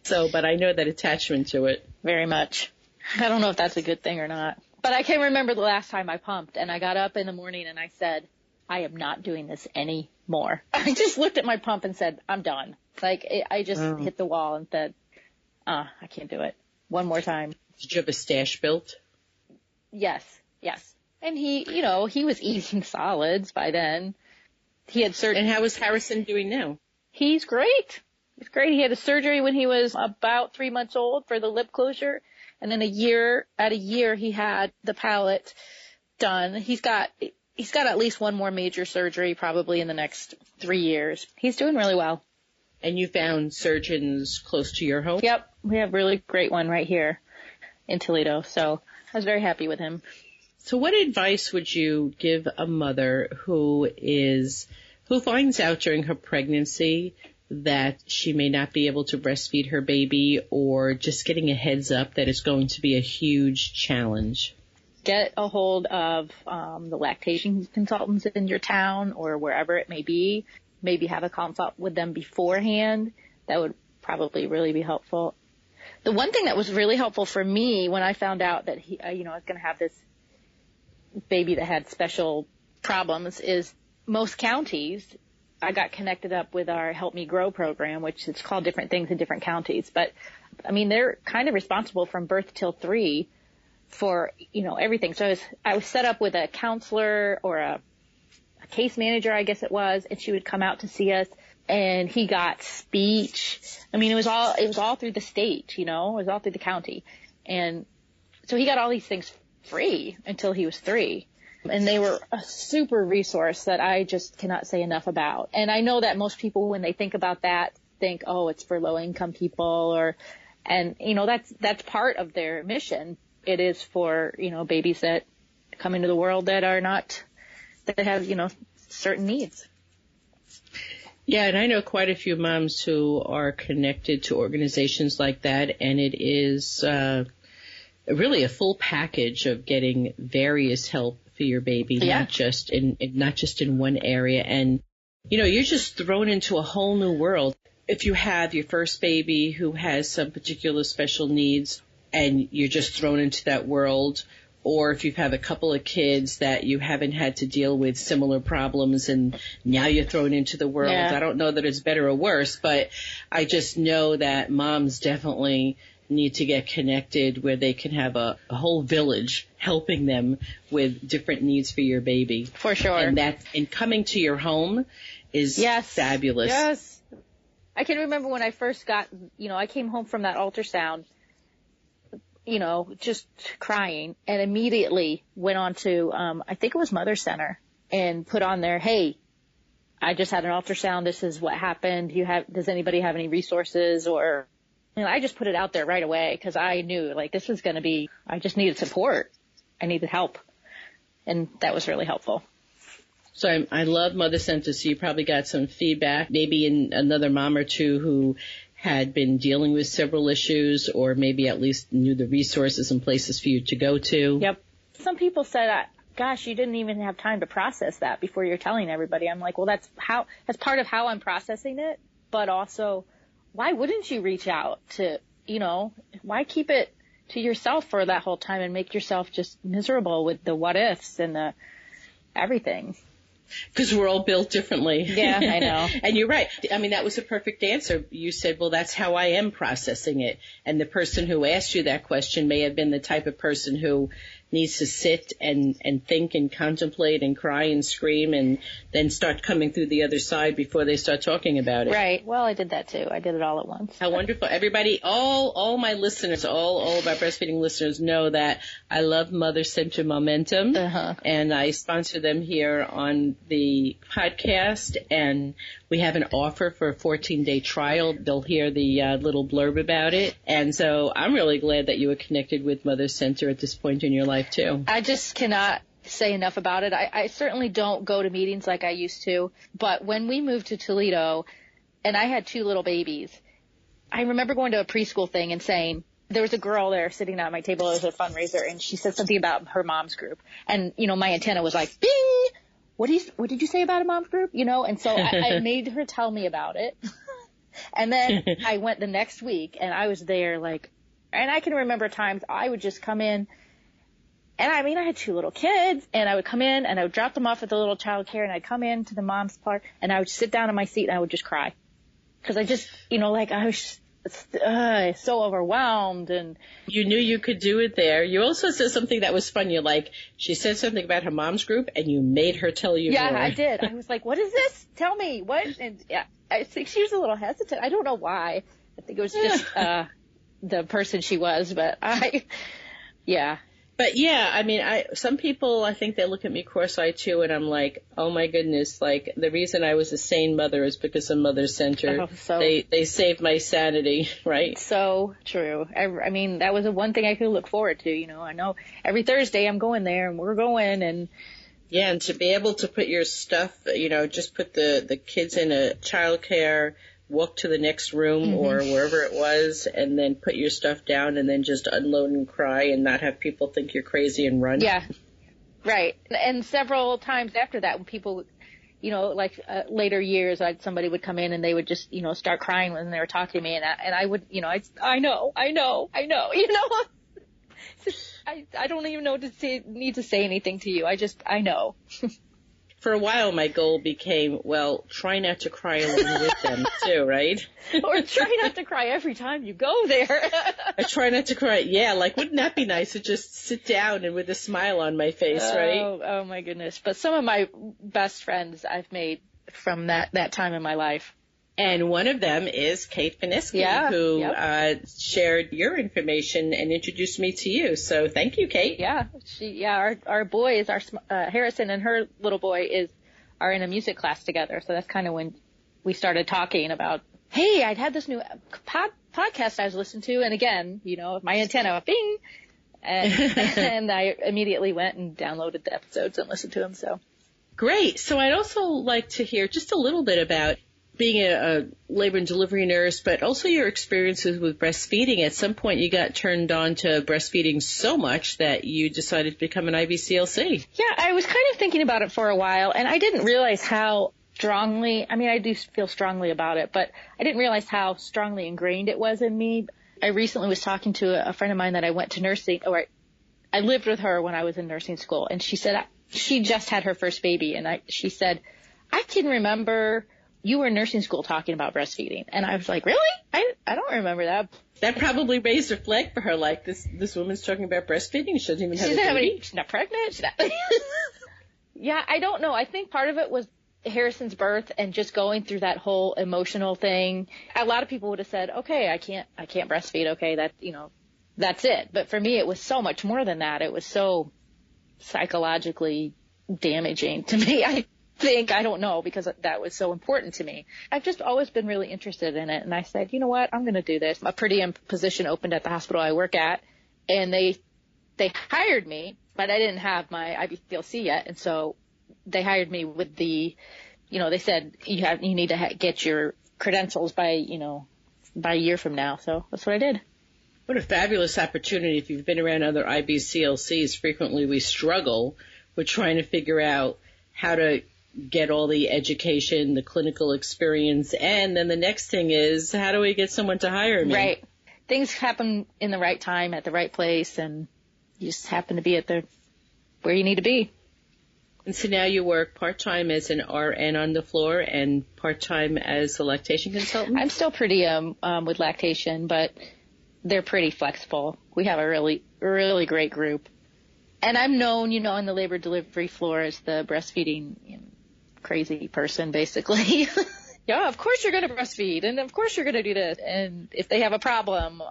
So, but I know that attachment to it. Very much. I don't know if that's a good thing or not. But I can remember the last time I pumped, and I got up in the morning and I said, I am not doing this anymore. I just looked at my pump and said, I'm done. I just hit the wall and said, I can't do it. One more time. Did you have a stash built? Yes. And he was eating solids by then. He had certain. And how is Harrison doing now? He's great. It's great. He had a surgery when he was about 3 months old for the lip closure. And then at a year, he had the palate done. He's got at least one more major surgery probably in the next 3 years. He's doing really well. And you found surgeons close to your home? Yep. We have a really great one right here in Toledo. So I was very happy with him. So what advice would you give a mother who finds out during her pregnancy that she may not be able to breastfeed her baby, or just getting a heads up that it's going to be a huge challenge? Get a hold of the lactation consultants in your town or wherever it may be. Maybe have a consult with them beforehand. That would probably really be helpful. The one thing that was really helpful for me when I found out that I was going to have this baby that had special problems is most counties, I got connected up with our Help Me Grow program, which is called different things in different counties. But, I mean, they're kind of responsible from birth till 3 for, everything. So I was set up with a counselor or a case manager, I guess it was, and she would come out to see us. And he got speech. I mean, it was all through the state, it was all through the county. And so he got all these things free until he was 3. And they were a super resource that I just cannot say enough about. And I know that most people, when they think about that, think, oh, it's for low income people that's part of their mission. It is for, babies that come into the world that have, certain needs. Yeah, and I know quite a few moms who are connected to organizations like that, and it is really a full package of getting various help for your baby, not just in one area. And you're just thrown into a whole new world. If you have your first baby who has some particular special needs and you're just thrown into that world, or if you have a couple of kids that you haven't had to deal with similar problems and now you're thrown into the world. Yeah. I don't know that it's better or worse, but I just know that moms definitely need to get connected where they can have a whole village helping them with different needs for your baby. For sure. And coming to your home is fabulous. Yes. I can remember when I first got, I came home from that ultrasound, just crying, and immediately went on to, I think it was Mother Center, and put on there, hey, I just had an ultrasound. This is what happened. Does anybody have any resources? Or, I just put it out there right away because I knew this was going to be, I just needed support. I needed help. And that was really helpful. So I love Mother Center. So you probably got some feedback, maybe in another mom or two who had been dealing with several issues, or maybe at least knew the resources and places for you to go to. Yep. Some people said, gosh, you didn't even have time to process that before you're telling everybody. I'm like, well, that's part of how I'm processing it. But also, why wouldn't you reach out to, why keep it to yourself for that whole time and make yourself just miserable with the what ifs and the everything? Because we're all built differently. Yeah, I know. And you're right. I mean, that was a perfect answer. You said, well, that's how I am processing it. And the person who asked you that question may have been the type of person who needs to sit and think and contemplate and cry and scream and then start coming through the other side before they start talking about it. Right. Well, I did that too. I did it all at once. How wonderful. Everybody, all my listeners, all of our breastfeeding listeners know that I love Mother Center Momentum. And I sponsor them here on the podcast, and we have an offer for a 14-day trial. They'll hear the little blurb about it. And so I'm really glad that you were connected with Mother Center at this point in your life, too. I just cannot say enough about it. I certainly don't go to meetings like I used to. But when we moved to Toledo, and I had 2 little babies, I remember going to a preschool thing and saying, there was a girl there sitting at my table. It was a fundraiser, and she said something about her mom's group. And, my antenna was like, bing! What did you say about a mom's group? And so I made her tell me about it. And then I went the next week, and I was there and I can remember times I would just come in, and I had 2 little kids, and I would come in and I would drop them off at the little child care, and I'd come in to the mom's part, and I would sit down in my seat and I would just cry. Cause I just, I was so overwhelmed. And you knew you could do it there. You also said something that was fun. You're like, she said something about her mom's group, and you made her tell you more. Yeah, I did. I was like, what is this? Tell me what? And I think she was a little hesitant. I don't know why. I think it was just the person she was, but yeah. But yeah, I mean, some people, I think they look at me cross-eyed too, and I'm like, oh my goodness, like the reason I was a sane mother is because of Mother Center. Oh, so they saved my sanity, right? So true. I mean, that was the one thing I could look forward to. You know, I know every Thursday I'm going there, and we're going, and yeah, and to be able to put your stuff, you know, just put the kids in a childcare, walk to the next room or wherever it was, and then put your stuff down and then just unload and cry and not have people think you're crazy and run. Yeah, right. And several times after that, when people, you know, like later years, somebody would come in and they would just, you know, start crying when they were talking to me, and I would, you know, I know, you know. I don't even know need to say anything to you. I know. For a while, my goal became, well, try not to cry along with them, too, right? Or try not to cry every time you go there. I try not to cry. Yeah, like, wouldn't that be nice to just sit down and with a smile on my face, right? Oh, my goodness. But some of my best friends I've made from that time in my life. And one of them is Kate Finisky, who shared your information and introduced me to you. So thank you, Kate. Yeah, our boys, Harrison and her little boy are in a music class together. So that's kind of when we started talking about, hey, I'd had this new podcast I was listening to, and again, you know, my antenna, bing, and I immediately went and downloaded the episodes and listened to them. So great. So I'd also like to hear just a little bit about being a labor and delivery nurse, but also your experiences with breastfeeding. At some point, you got turned on to breastfeeding so much that you decided to become an IBCLC. Yeah, I was kind of thinking about it for a while, and I didn't realize how strongly, I mean, I do feel strongly about it, but I didn't realize how strongly ingrained it was in me. I recently was talking to a friend of mine that I went to nursing, or I lived with her when I was in nursing school, and she said she just had her first baby, and she said, I can remember you were in nursing school talking about breastfeeding. And I was like, really? I don't remember that. That probably raised a flag for her, like this woman's talking about breastfeeding. She doesn't even have a baby. She's not pregnant. Yeah, I don't know. I think part of it was Harrison's birth and just going through that whole emotional thing. A lot of people would have said, okay, I can't breastfeed. Okay, that's it. But for me, it was so much more than that. It was so psychologically damaging to me. I don't know, because that was so important to me. I've just always been really interested in it. And I said, you know what, I'm going to do this. A per diem position opened at the hospital I work at, and they hired me, but I didn't have my IBCLC yet. And so they hired me with they said you need to get your credentials by a year from now. So that's what I did. What a fabulous opportunity. If you've been around other IBCLCs, frequently we struggle with trying to figure out how to get all the education, the clinical experience, and then the next thing is, how do we get someone to hire me? Right. Things happen in the right time, at the right place, and you just happen to be where you need to be. And so now you work part-time as an RN on the floor and part-time as a lactation consultant? I'm still pretty with lactation, but they're pretty flexible. We have a really, really great group. And I'm known, on the labor delivery floor as the breastfeeding crazy person, basically. Yeah, of course you're going to breastfeed, and of course you're going to do this. And if they have a problem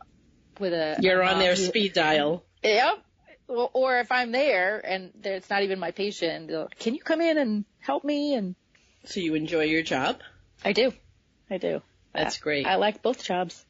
with you're on their speed dial. Yep. Or if I'm there and it's not even my patient, can you come in and help me? And so you enjoy your job? I do. That's great. I like both jobs.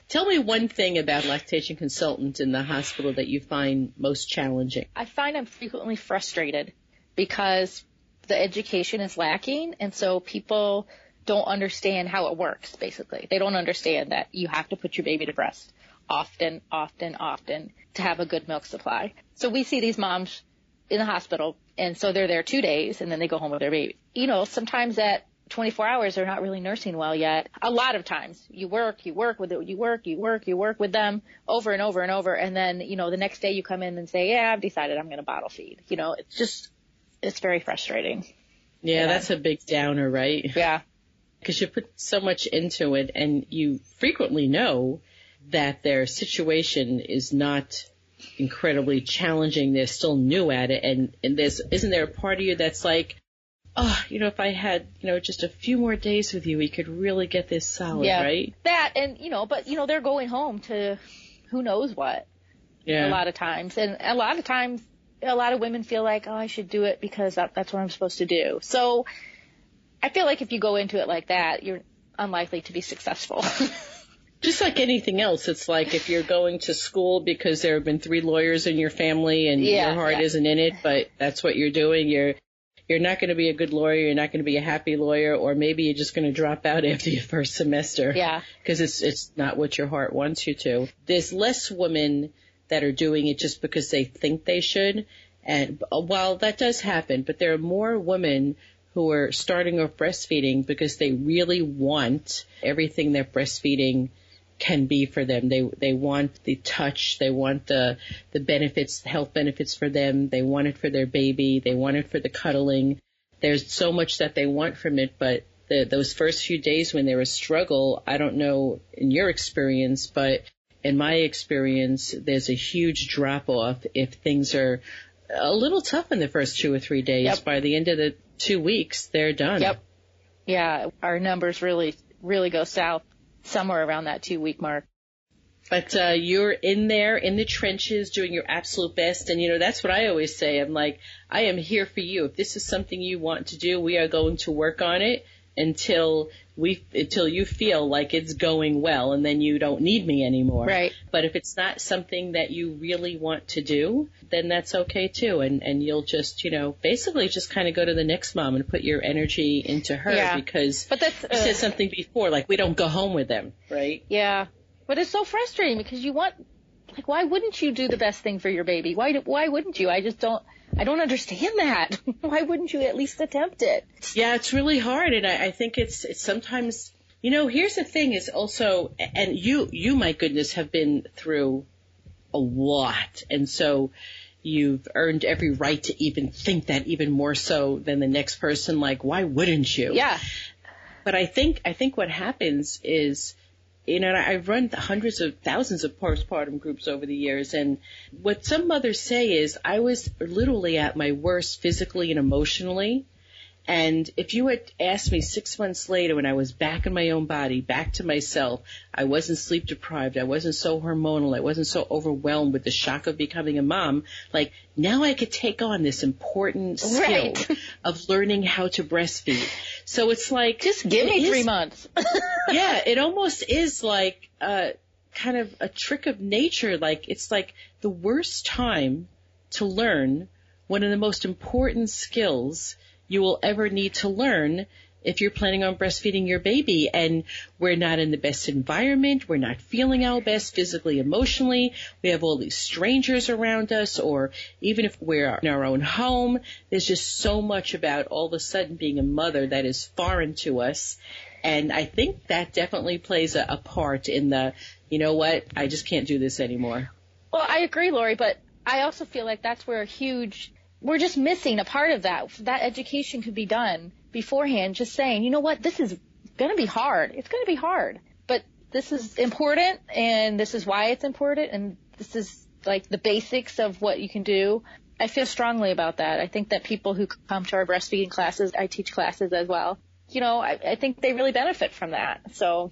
Tell me one thing about lactation consultant in the hospital that you find most challenging. I find I'm frequently frustrated because the education is lacking, and so people don't understand how it works, basically. They don't understand that you have to put your baby to breast often to have a good milk supply. So we see these moms in the hospital, and so they're there 2 days, and then they go home with their baby. Sometimes at 24 hours, they're not really nursing well yet. A lot of times you work with them over and over and over. And then, the next day you come in and say, yeah, I've decided I'm going to bottle feed. It's very frustrating. Yeah, that's a big downer, right? Yeah. Because you put so much into it, and you frequently know that their situation is not incredibly challenging. They're still new at it. And isn't there a part of you that's like, oh, if I had, just a few more days with you, we could really get this solid, right? That, and, but, they're going home to who knows what a lot of times. And a lot of times, a lot of women feel like, oh, I should do it because that's what I'm supposed to do. So I feel like if you go into it like that, you're unlikely to be successful. Just like anything else, it's like if you're going to school because there have been 3 lawyers in your family and your heart isn't in it, but that's what you're doing, you're not going to be a good lawyer, you're not going to be a happy lawyer, or maybe you're just going to drop out after your first semester. Yeah. Because it's not what your heart wants you to. There's less women that are doing it just because they think they should. And while that does happen, but there are more women who are starting off breastfeeding because they really want everything that breastfeeding can be for them. They want the touch, they want the benefits, health benefits for them, they want it for their baby, they want it for the cuddling. There's so much that they want from it, but those first few days when they're a struggle, I don't know in your experience, but in my experience, there's a huge drop off if things are a little tough in the first 2 or 3 days. Yep. By the end of the 2 weeks, they're done. Yep. Yeah, our numbers really go south somewhere around that 2-week mark. But you're in there in the trenches doing your absolute best. And, that's what I always say. I'm like, I am here for you. If this is something you want to do, we are going to work on it until you feel like it's going well, and then you don't need me anymore. Right. But if it's not something that you really want to do, then that's okay too. And you'll just, basically just kind of go to the next mom and put your energy into her because but that's, you said something before, like we don't go home with them, right? Yeah. But it's so frustrating because why wouldn't you do the best thing for your baby? Why wouldn't you? I don't understand that. Why wouldn't you at least attempt it? Yeah, it's really hard. And I think it's sometimes, here's the thing is also, and you, my goodness, have been through a lot. And so you've earned every right to even think that even more so than the next person. Like, why wouldn't you? Yeah. But I think what happens is, I've run hundreds of thousands of postpartum groups over the years, and what some mothers say is I was literally at my worst physically and emotionally. And if you had asked me 6 months later when I was back in my own body, back to myself, I wasn't sleep deprived, I wasn't so hormonal, I wasn't so overwhelmed with the shock of becoming a mom, like now I could take on this important skill of learning how to breastfeed. So it's like, just give me 3 months. Yeah, it almost is like kind of a trick of nature. Like it's like the worst time to learn one of the most important skills you will ever need to learn if you're planning on breastfeeding your baby. And we're not in the best environment. We're not feeling our best physically, emotionally. We have all these strangers around us, or even if we're in our own home, there's just so much about all of a sudden being a mother that is foreign to us. And I think that definitely plays a part in the, you know what, I just can't do this anymore. Well, I agree, Lori, but I also feel like that's where we're just missing a part of that. That education could be done beforehand, just saying, you know what, this is going to be hard. It's going to be hard, but this is important, and this is why it's important, and this is like the basics of what you can do. I feel strongly about that. I think that people who come to our breastfeeding classes, I teach classes as well, I think they really benefit from that. So,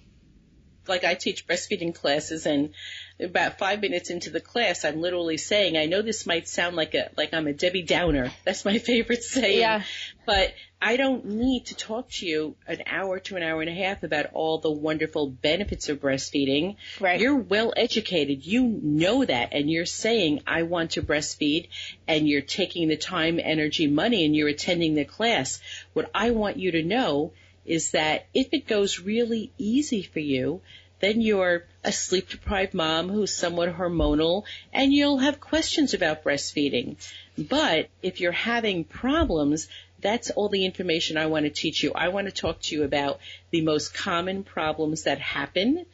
like I teach breastfeeding classes, and about 5 minutes into the class, I'm literally saying, I know this might sound like I'm a Debbie Downer. That's my favorite saying. Yeah. But I don't need to talk to you an hour to an hour and a half about all the wonderful benefits of breastfeeding. Right. You're well educated. You know that. And you're saying, I want to breastfeed, and you're taking the time, energy, money, and you're attending the class. What I want you to know is that if it goes really easy for you, then you're a sleep-deprived mom who's somewhat hormonal, and you'll have questions about breastfeeding. But if you're having problems, that's all the information I want to teach you. I want to talk to you about the most common problems that happen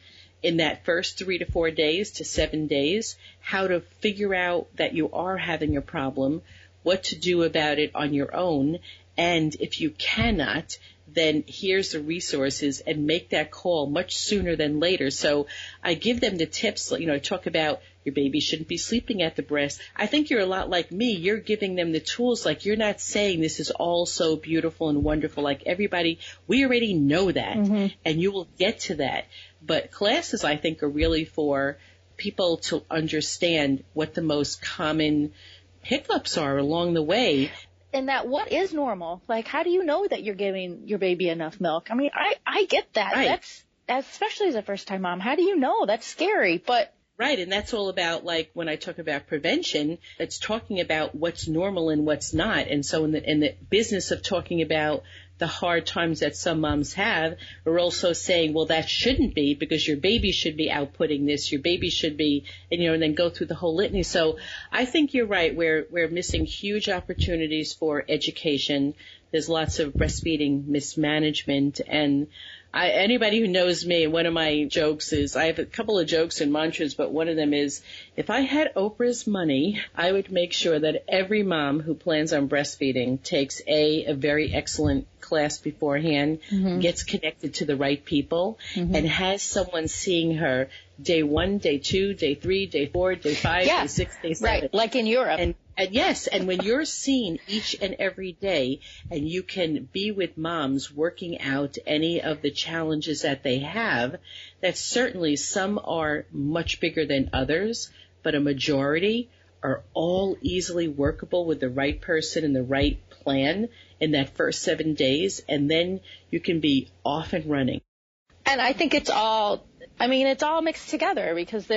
in that first 3 to 4 days to 7 days, how to figure out that you are having a problem, what to do about it on your own, and if you cannot, then here's the resources, and make that call much sooner than later. So I give them the tips, I talk about your baby shouldn't be sleeping at the breast. I think you're a lot like me. You're giving them the tools. Like, you're not saying this is all so beautiful and wonderful. Like, everybody, we already know that, and you will get to that. But classes, I think, are really for people to understand what the most common hiccups are along the way. And that what is normal? Like, how do you know that you're giving your baby enough milk? I mean, I get that. Right. That's especially as a first-time mom. How do you know? That's scary. But right, and that's all about, like, when I talk about prevention, it's talking about what's normal and what's not. And so in the business of talking about the hard times that some moms have, we're also saying, well, that shouldn't be, because your baby should be outputting this, your baby should be, and then go through the whole litany. So I think you're right. We're missing huge opportunities for education. There's lots of breastfeeding mismanagement, and anybody who knows me, one of my jokes is, I have a couple of jokes and mantras, but one of them is, if I had Oprah's money, I would make sure that every mom who plans on breastfeeding takes a very excellent class beforehand, gets connected to the right people, and has someone seeing her day 1, day 2, day 3, day 4, day 5, day 6, day 7. Right, like in Europe. And yes, and when you're seen each and every day, and you can be with moms working out any of the challenges that they have, that certainly some are much bigger than others, but a majority are all easily workable with the right person and the right plan in that first 7 days, and then you can be off and running. And I think it's all mixed together, because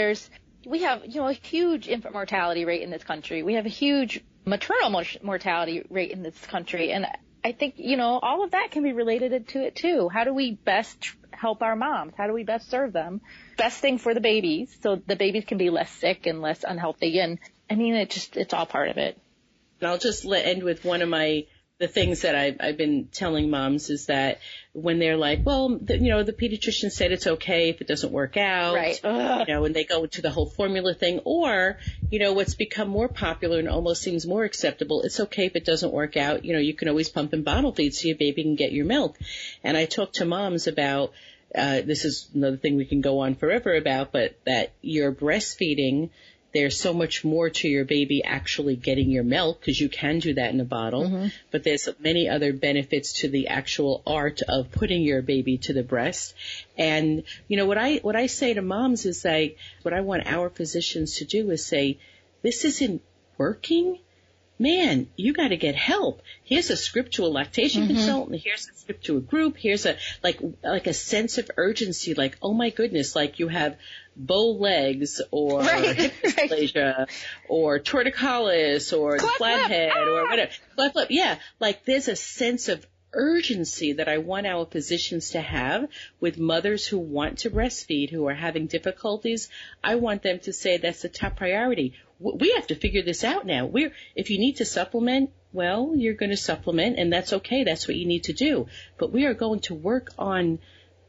we have, a huge infant mortality rate in this country. We have a huge maternal mortality rate in this country. And I think, all of that can be related to it too. How do we best help our moms? How do we best serve them? Best thing for the babies, so the babies can be less sick and less unhealthy. And I mean, it's all part of it. And I'll just end with one of the things that I've been telling moms is that when they're like, well, the pediatrician said it's okay if it doesn't work out, right? And they go to the whole formula thing, or, what's become more popular and almost seems more acceptable, it's okay if it doesn't work out. You can always pump and bottle feed so your baby can get your milk. And I talk to moms about, this is another thing we can go on forever about, but that you're breastfeeding, there's so much more to your baby actually getting your milk, because you can do that in a bottle, but there's many other benefits to the actual art of putting your baby to the breast. And, what I say to moms is what I want our physicians to do is say, this isn't working. Man, you got to get help. Here's a script to a lactation consultant. Here's a script to a group. Here's a a sense of urgency. Like, oh my goodness, like you have bow legs or hip dysplasia or torticollis or flathead or whatever. Cleft lip. Yeah, like there's a sense of urgency that I want our physicians to have with mothers who want to breastfeed, who are having difficulties. I want them to say that's the top priority. We have to figure this out now. If you need to supplement, well, you're going to supplement, and that's okay. That's what you need to do. But we are going to work on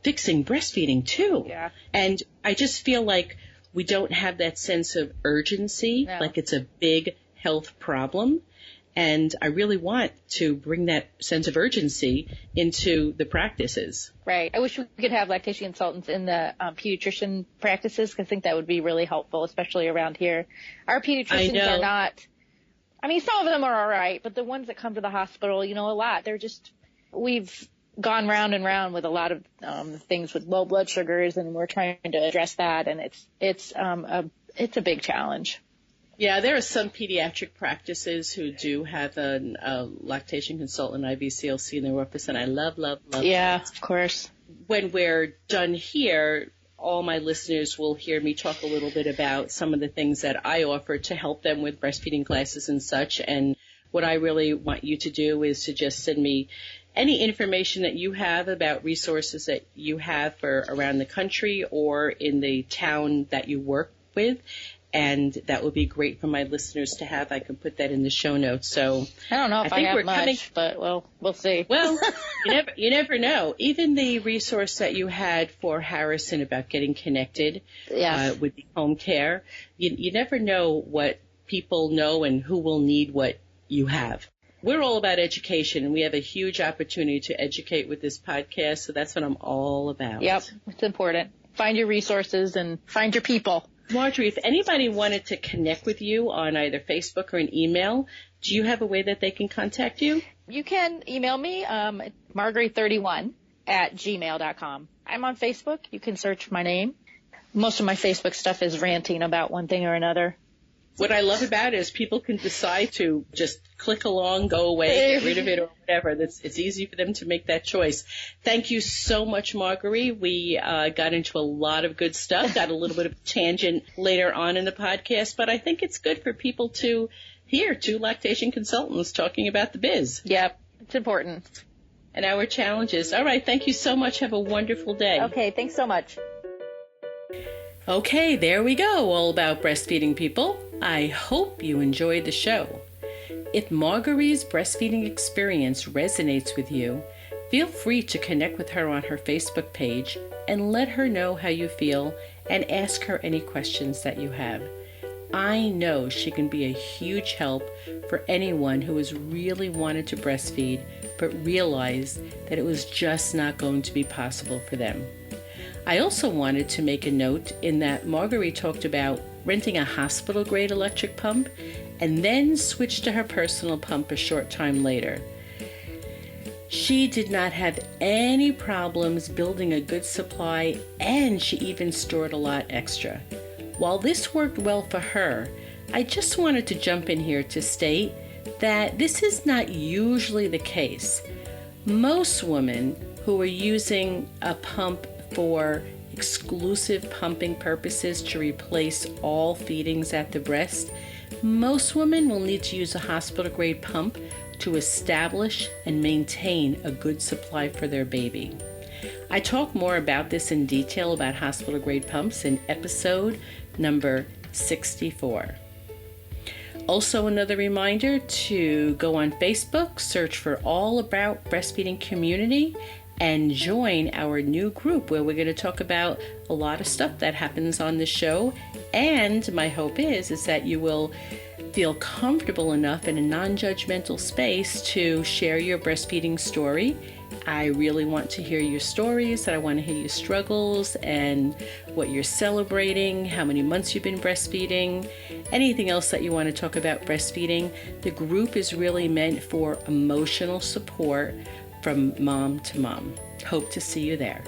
fixing breastfeeding too. Yeah. And I just feel like we don't have that sense of urgency, like it's a big health problem. And I really want to bring that sense of urgency into the practices. Right. I wish we could have lactation consultants in the pediatrician practices, because I think that would be really helpful, especially around here. Our pediatricians are not, some of them are all right, but the ones that come to the hospital, a lot, we've gone round and round with a lot of things with low blood sugars, and we're trying to address that, and it's a big challenge. Yeah, there are some pediatric practices who do have a lactation consultant, Ibclc, in their office, and I love Yeah, that. of course. When we're done here, all my listeners will hear me talk a little bit about some of the things that I offer to help them with breastfeeding classes and such. And what I really want you to do is to just send me any information that you have about resources that you have for around the country or in the town that you work with. And that would be great for my listeners to have. I can put that in the show notes. So I don't know if I have much, but we'll see. Well, you never know. Even the resource that you had for Harrison about getting connected with the home care, you never know what people know and who will need what you have. We're all about education, and we have a huge opportunity to educate with this podcast. So that's what I'm all about. Yep, it's important. Find your resources and find your people. Margery, if anybody wanted to connect with you on either Facebook or an email, do you have a way that they can contact you? You can email me, margery31@gmail.com. I'm on Facebook. You can search my name. Most of my Facebook stuff is ranting about one thing or another. What I love about it is people can decide to just click along, go away, get rid of it or whatever. It's easy for them to make that choice. Thank you so much, Margery. We got into a lot of good stuff, got a little bit of a tangent later on in the podcast, but I think it's good for people to hear two lactation consultants talking about the biz. Yep, it's important. And our challenges. All right, thank you so much. Have a wonderful day. Okay, thanks so much. Okay, there we go, all about breastfeeding, people. I hope you enjoyed the show. If Margery's breastfeeding experience resonates with you, feel free to connect with her on her Facebook page and let her know how you feel and ask her any questions that you have. I know she can be a huge help for anyone who has really wanted to breastfeed but realized that it was just not going to be possible for them. I also wanted to make a note in that Margery talked about renting a hospital-grade electric pump and then switched to her personal pump a short time later. She did not have any problems building a good supply, and she even stored a lot extra. While this worked well for her, I just wanted to jump in here to state that this is not usually the case. Most women who are using a pump for exclusive pumping purposes to replace all feedings at the breast, most women will need to use a hospital-grade pump to establish and maintain a good supply for their baby. I talk more about this in detail about hospital-grade pumps in episode number 64. Also, another reminder to go on Facebook, search for All About Breastfeeding Community, and join our new group where we're going to talk about a lot of stuff that happens on the show. And my hope is that you will feel comfortable enough in a non-judgmental space to share your breastfeeding story. I really want to hear your stories. I want to hear your struggles and what you're celebrating, how many months you've been breastfeeding, anything else that you want to talk about breastfeeding. The group is really meant for emotional support from mom to mom. Hope to see you there.